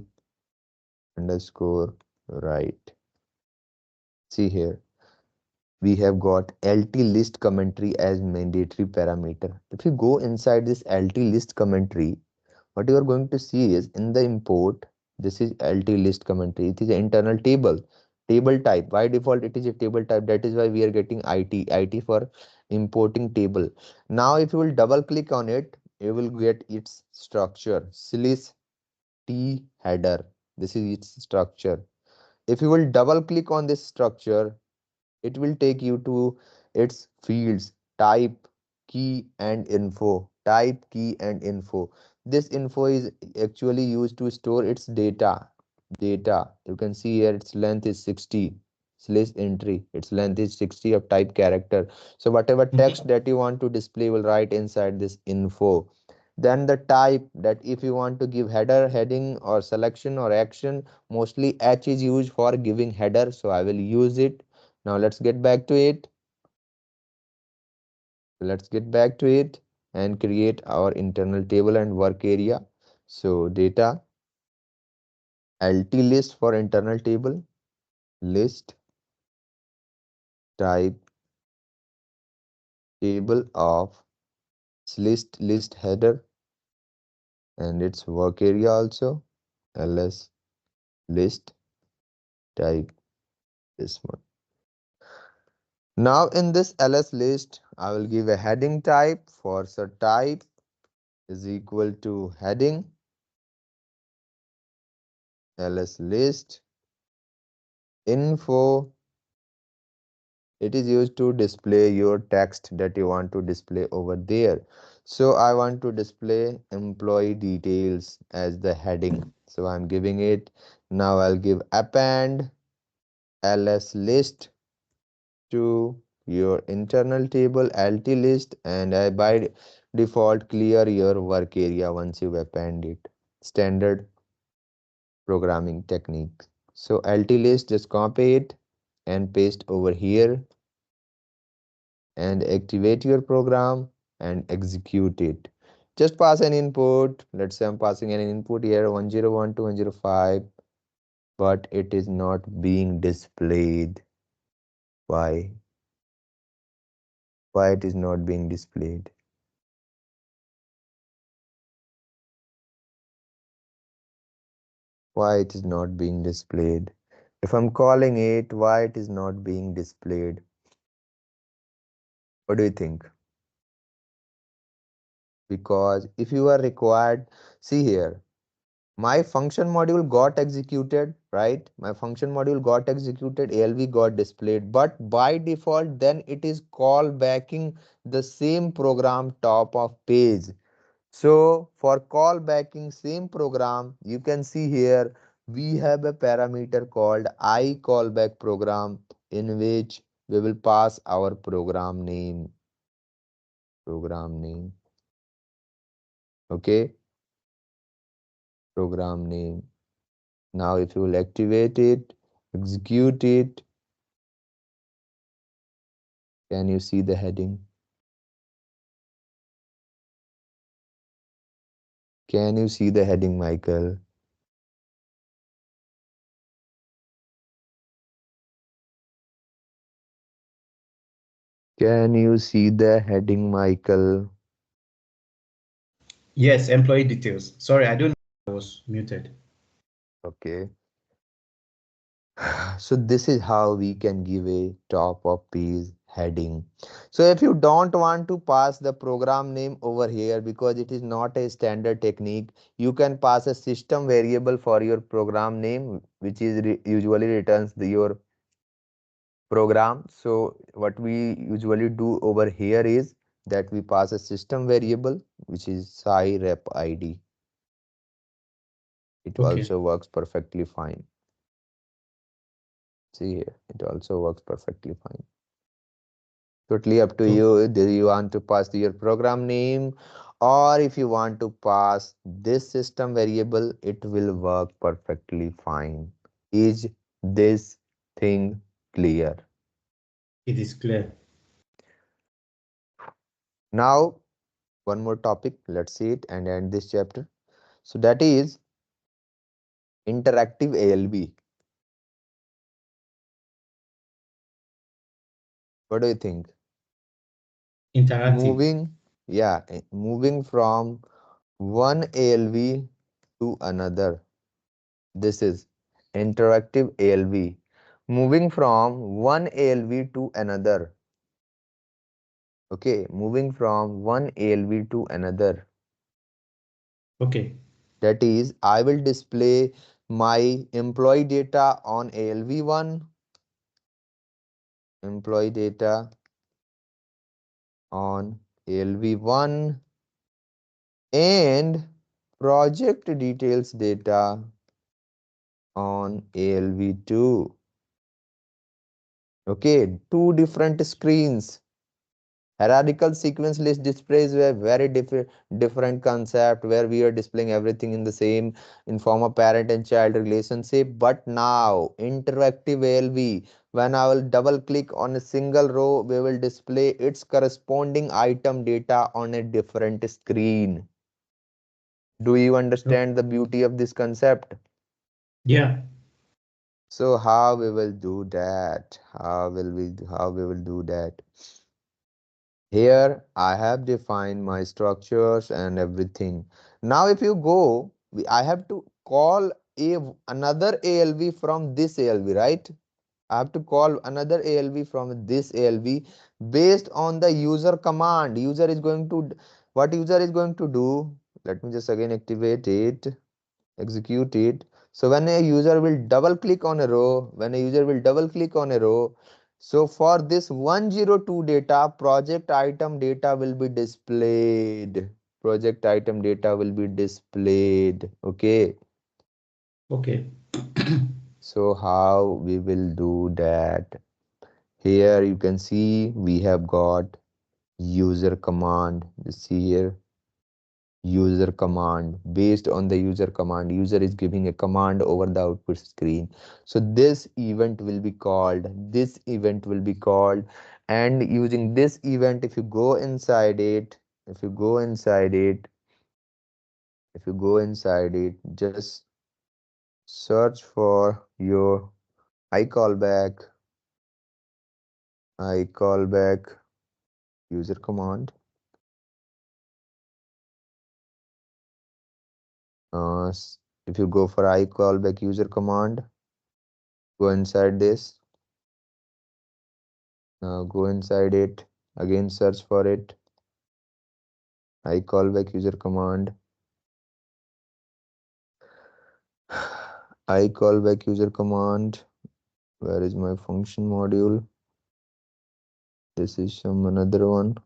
underscore right. See here, we have got LT list commentary as mandatory parameter. If you go inside this LT list commentary, what you are going to see is in the import, this is LT list commentary. It is an internal table type. By default, it is a table type. That is why we are getting IT for importing table. Now, if you will double click on it, you will get its structure. Slice T header. This is its structure. If you will double click on this structure, it will take you to its fields, type, key, and info. Type, key, and info. This info is actually used to store its data. You can see here its length is 60. Slash entry. Its length is 60 of type character. So whatever Mm-hmm. text that you want to display will write inside this info. Then the type, that if you want to give header, heading, or selection or action, mostly H is used for giving header. So I will use it. Now let's get back to it. Let's get back to it and create our internal table and work area. So data LT list for internal table, list type table of list header and its work area also, ls list type this one. Now in this ls list, I will give a heading type for, so type is equal to heading ls list info. It is used to display your text that you want to display over there. So I want to display employee details as the heading. So I'm giving it. Now I'll give append ls list to your internal table LT list, and I by default clear your work area once you append it. Standard programming technique. So LT list, just copy it and paste over here and activate your program and execute it. Just pass an input. Let's say I'm passing an input here 101 to 105, but it is not being displayed. Why? Why it is not being displayed? Why it is not being displayed? If I'm calling it, why it is not being displayed? What do you think? Because if you are required, see here, my function module got executed, right? My function module got executed, ALV got displayed, but by default, then it is call backing the same program top of page. So for call backing same program, you can see here, we have a parameter called I callback program in which we will pass our program name, okay, program name. Now if you will activate it, execute it, can you see the heading? Can you see the heading, Michael? Can you see the heading, Michael? Yes, employee details. Sorry, I don't know. I was muted. Okay. So this is how we can give a top of page heading. So if you don't want to pass the program name over here because it is not a standard technique, you can pass a system variable for your program name, which is usually returns your program. So what we usually do over here is that we pass a system variable which is sci rep id. It Okay. also works perfectly fine. See here, it also works perfectly fine. Totally up to Okay. you. Do you want to pass your program name, or if you want to pass this system variable, it will work perfectly fine. Is this thing clear? It is clear. Now, one more topic. Let's see it and end this chapter. So that is interactive ALV. What do you think? Interactive. Moving, yeah, moving from one ALV to another. This is interactive ALV. Moving from one ALV to another. Okay, moving from one ALV to another. Okay. That is, I will display my employee data on ALV1, employee data on ALV1, and project details data on ALV2. Okay, two different screens. Hierarchical sequence list displays were very different concept where we are displaying everything in the same in form of parent and child relationship. But now interactive ALV, when I will double click on a single row, we will display its corresponding item data on a different screen. Do you Okay. understand the beauty of this concept? Yeah. So how we will do that? How we will do that? Here I have defined my structures and everything. Now if you go, I have to call another ALV from this ALV, right? I have to call another ALV from this ALV based on the user command. What user is going to do? Let me just again activate it, execute it. So when a user will double click on a row, so for this 102 data, project item data will be displayed. Project item data will be displayed. Okay. Okay. So how we will do that? Here you can see we have got user command. You see here user command. Based on the user command, user is giving a command over the output screen. So this event will be called, and using this event, if you go inside it, if you go inside it if you go inside it, just search for your I callback I callback user command. uh, if you go for I callback user command, go inside this. Now go inside it, again search for it, I callback user command, I callback user command. Where is my function module? This is some another one.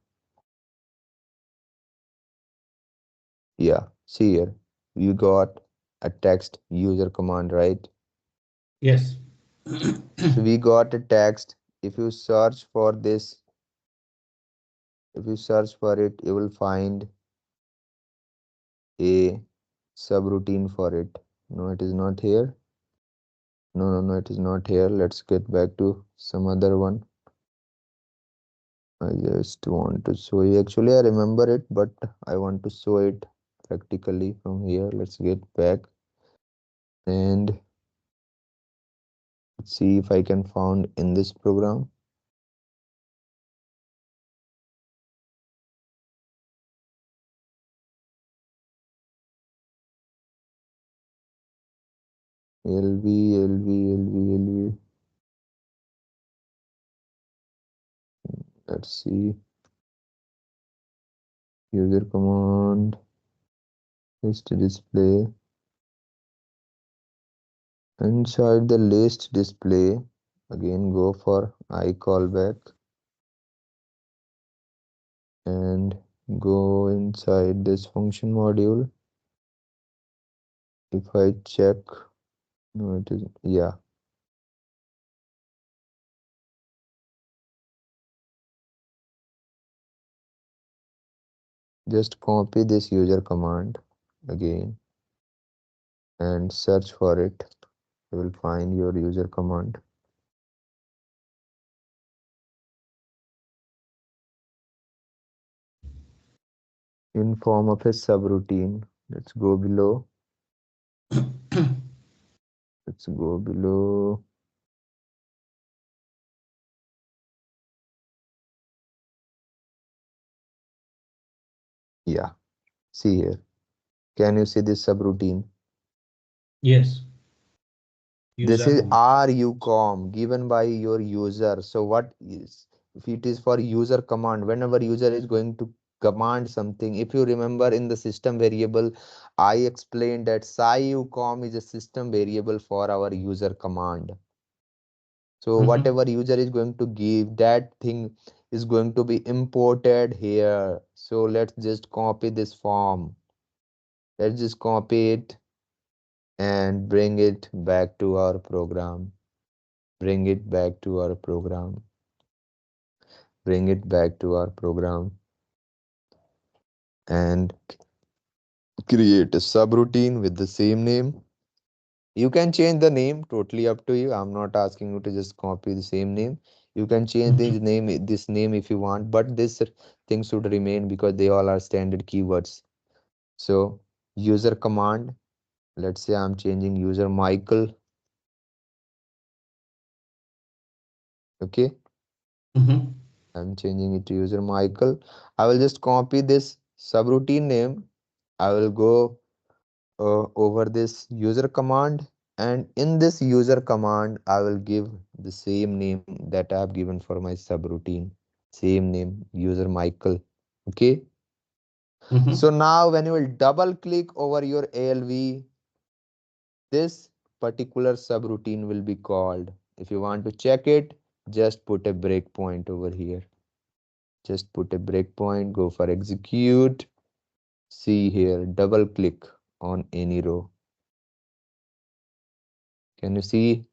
Yeah, see here, you got a text user command, right? Yes. So we got a text. If you search for this, if you search for it, you will find a subroutine for it. No, it is not here. No, it is not here. Let's get back to some other one. I just want to show you. Actually, I remember it, but I want to show it practically from here. Let's get back and see if I can found in this program. LV, LV, LV, LV. Let's see. User command. List display. Inside the list display, again go for I callback and go inside this function module. If I check, no, it is, yeah, just copy this user command again and search for it. You will find your user command in form of a subroutine. Let's go below. Let's go below. Yeah, see here. Can you see this subroutine? Yes. This User is command. rucom given by your user. So what is, if it is for user command, whenever user is going to command something, if you remember in the system variable, I explained that ucom is a system variable for our user command. So Mm-hmm. whatever user is going to give, that thing is going to be imported here. So let's just copy this form. Let's just copy it and bring it back to our program. Bring it back to our program. Bring it back to our program and create a subroutine with the same name. You can change the name, totally up to you. I'm not asking you to just copy the same name. You can change this name if you want, but this thing should remain because they all are standard keywords. So user command, let's say I'm changing user Michael. Okay, Mm-hmm. I'm changing it to user Michael. I will just copy this subroutine name. I will go over this user command, and in this user command I will give the same name that I have given for my subroutine. Same name, user Michael. Okay, Mm-hmm. so now when you will double click over your ALV, this particular subroutine will be called. If you want to check it, just put a breakpoint over here. Just put a breakpoint, go for execute. See here, double click on any row. Can you see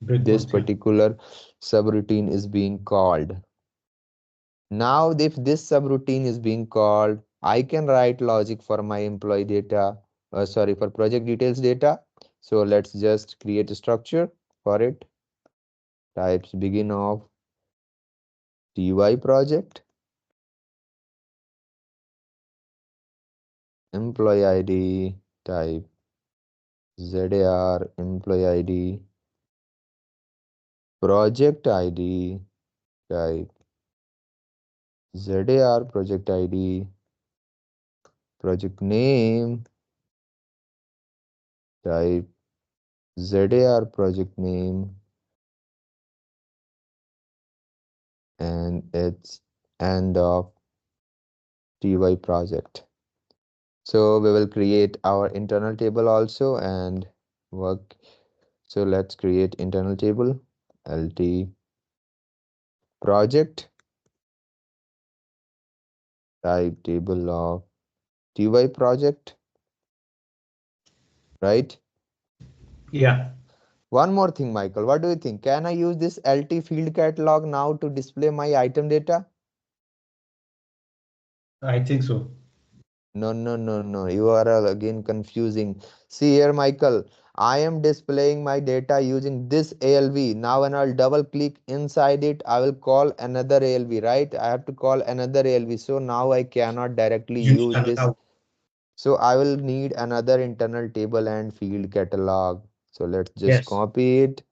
this Breakpoint. Yeah. particular subroutine is being called? Now, if this subroutine is being called, I can write logic for my employee data, sorry, for project details data. So let's just create a structure for it. Types begin of TY project, employee ID, type ZAR, employee ID, project ID, type ZAR, project ID, project name, type ZAR, project name, and it's end of TY project. So we will create our internal table also and work. So let's create internal table, LT project, type table of TY project, right? Yeah. One more thing, Michael, what do you think? Can I use this LT field catalog now to display my item data? I think so. No, no, no, no. You are again confusing. See here, Michael. I am displaying my data using this ALV. Now, when I'll double click inside it, I will call another ALV, right? I have to call another ALV. So now I cannot directly You need use this. another. So I will need another internal table and field catalog. So let's just Yes. copy it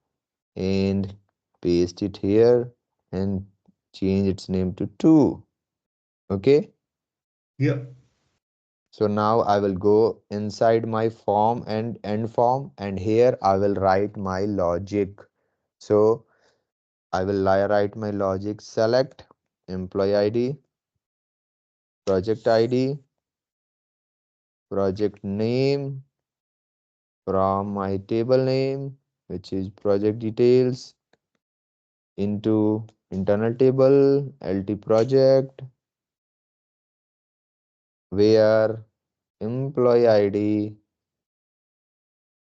and paste it here and change its name to 2. Okay. Yeah. So now I will go inside my form and end form, and here I will write my logic. So I will write my logic, select employee ID, project ID, project name from my table name, which is project details, into internal table, LT project, where employee ID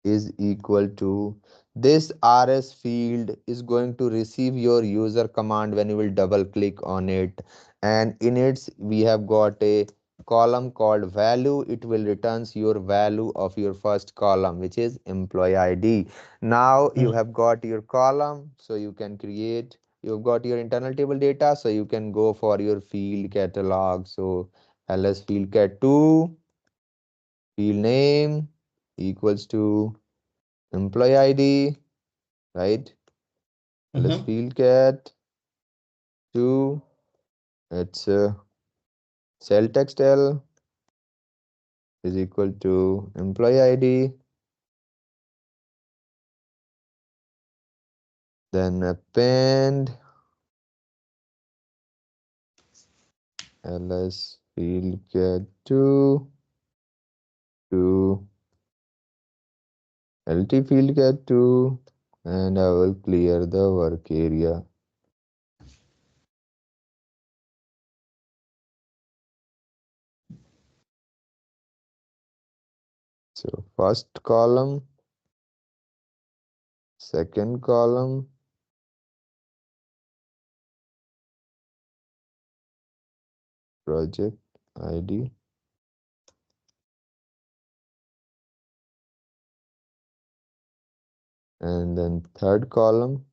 is equal to this rs field is going to receive your user command when you will double click on it, and in its we have got a column called value. It will returns your value of your first column, which is employee id. Now you Mm. have got your column, so you can create, you've got your internal table data, so you can go for your field catalog. So ls field cat 2 field name equals to employee ID, right? Ls Mm-hmm. field cat 2, it's cell text L is equal to employee ID, then append ls field cat 2 to lt field cat 2, and I will clear the work area. So first column, second column, project ID, and then third column,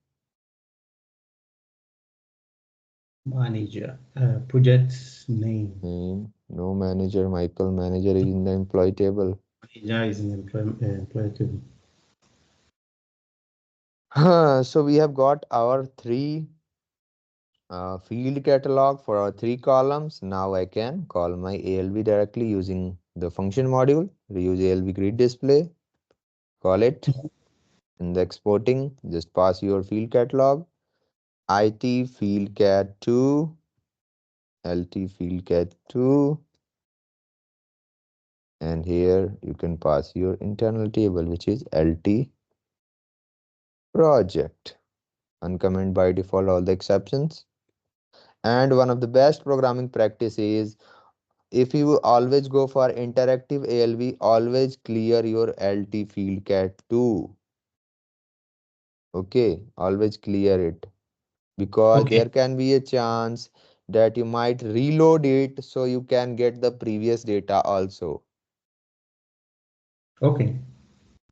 Manager, project name. name. No manager, Michael. Manager is in the employee table. Manager is an employee table. So we have got our three field catalog for our three columns. Now I can call my ALV directly using the function module. Reuse ALV grid display. Call it in the exporting. Just pass your field catalog. IT field cat 2, LT field cat 2, and here you can pass your internal table, which is LT project. Uncomment by default all the exceptions. And one of the best programming practices, if you always go for interactive ALV, always clear your LT field cat 2. Okay, always clear it, because Okay. there can be a chance that you might reload it so you can get the previous data also. Okay.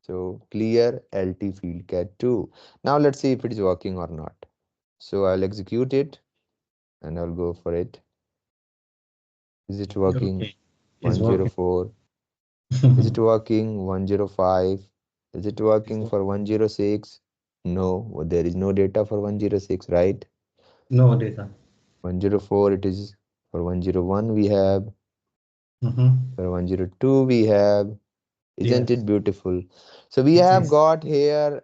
So clear LT field cat 2. Now let's see if it is working or not. So I'll execute it and I'll go for it. Is it working? Okay. It's working. 104. Is it working? 105. Is it It's working for working. 106? No, well, there is no data for 106, right? No data. 104 it is, for 101 we have, Mm-hmm. for 102 we have. Isn't it Yes, beautiful? So we it have is. got here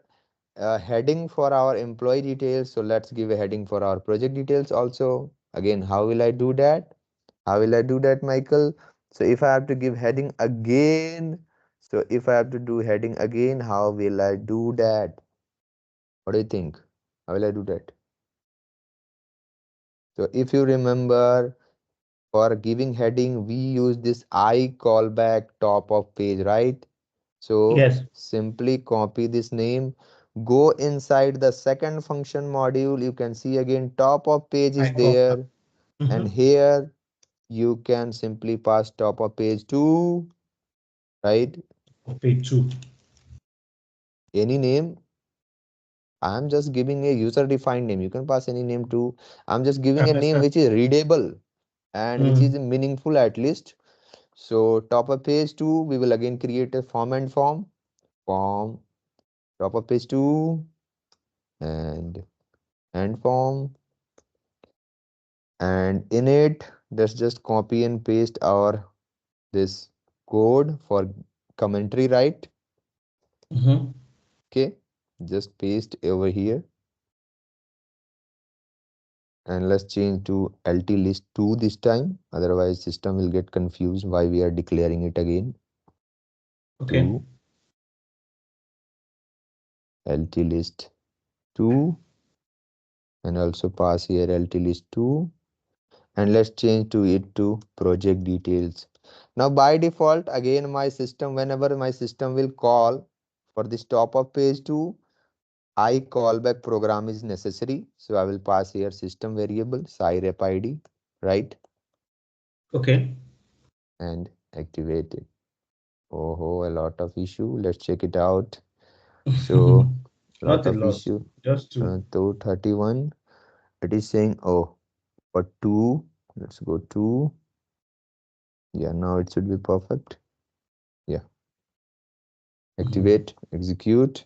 a heading for our employee details. So let's give a heading for our project details also. Again, how will I do that? How will I do that, Michael? So if I have to give heading again, so if I have to do heading again, how will I do that? What do you think? How will I do that? So if you remember, for giving heading, we use this I callback top of page, right? So Yes, simply copy this name, go inside the second function module. You can see again top of page I is call that. there, and Mm-hmm. here you can simply pass top of page to, right? Page two. Any name. I'm just giving a user defined name. You can pass any name to. I'm just giving a name which is readable and which is Mm. meaningful at least. So top of page 2, we will again create a form and form, top of page 2, and form, and in it, let's just copy and paste our this code for commentary, right? Mm-hmm. Okay, just paste over here, and let's change to lt list 2 this time, otherwise system will get confused why we are declaring it again. Okay. 2 lt list 2, and also pass here lt list 2, and let's change to it to project details. Now by default, again my system, whenever my system will call for this top of page 2, I callback program is necessary. So I will pass here system variable scirep ID, right? Okay. And activate it. Oh, a lot of issue. Let's check it out. So lot Not a of lot, issue. just two. 231. It is saying, oh, for 2, let's go 2. Yeah, now it should be perfect. Yeah, Mhm. activate, execute,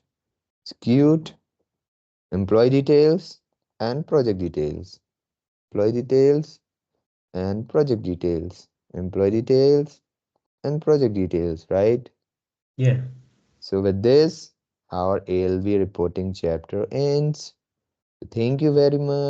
employee details and project details. Employee details and project details. Employee details and project details, right? Yeah. So with this, our ALV reporting chapter ends. Thank you very much.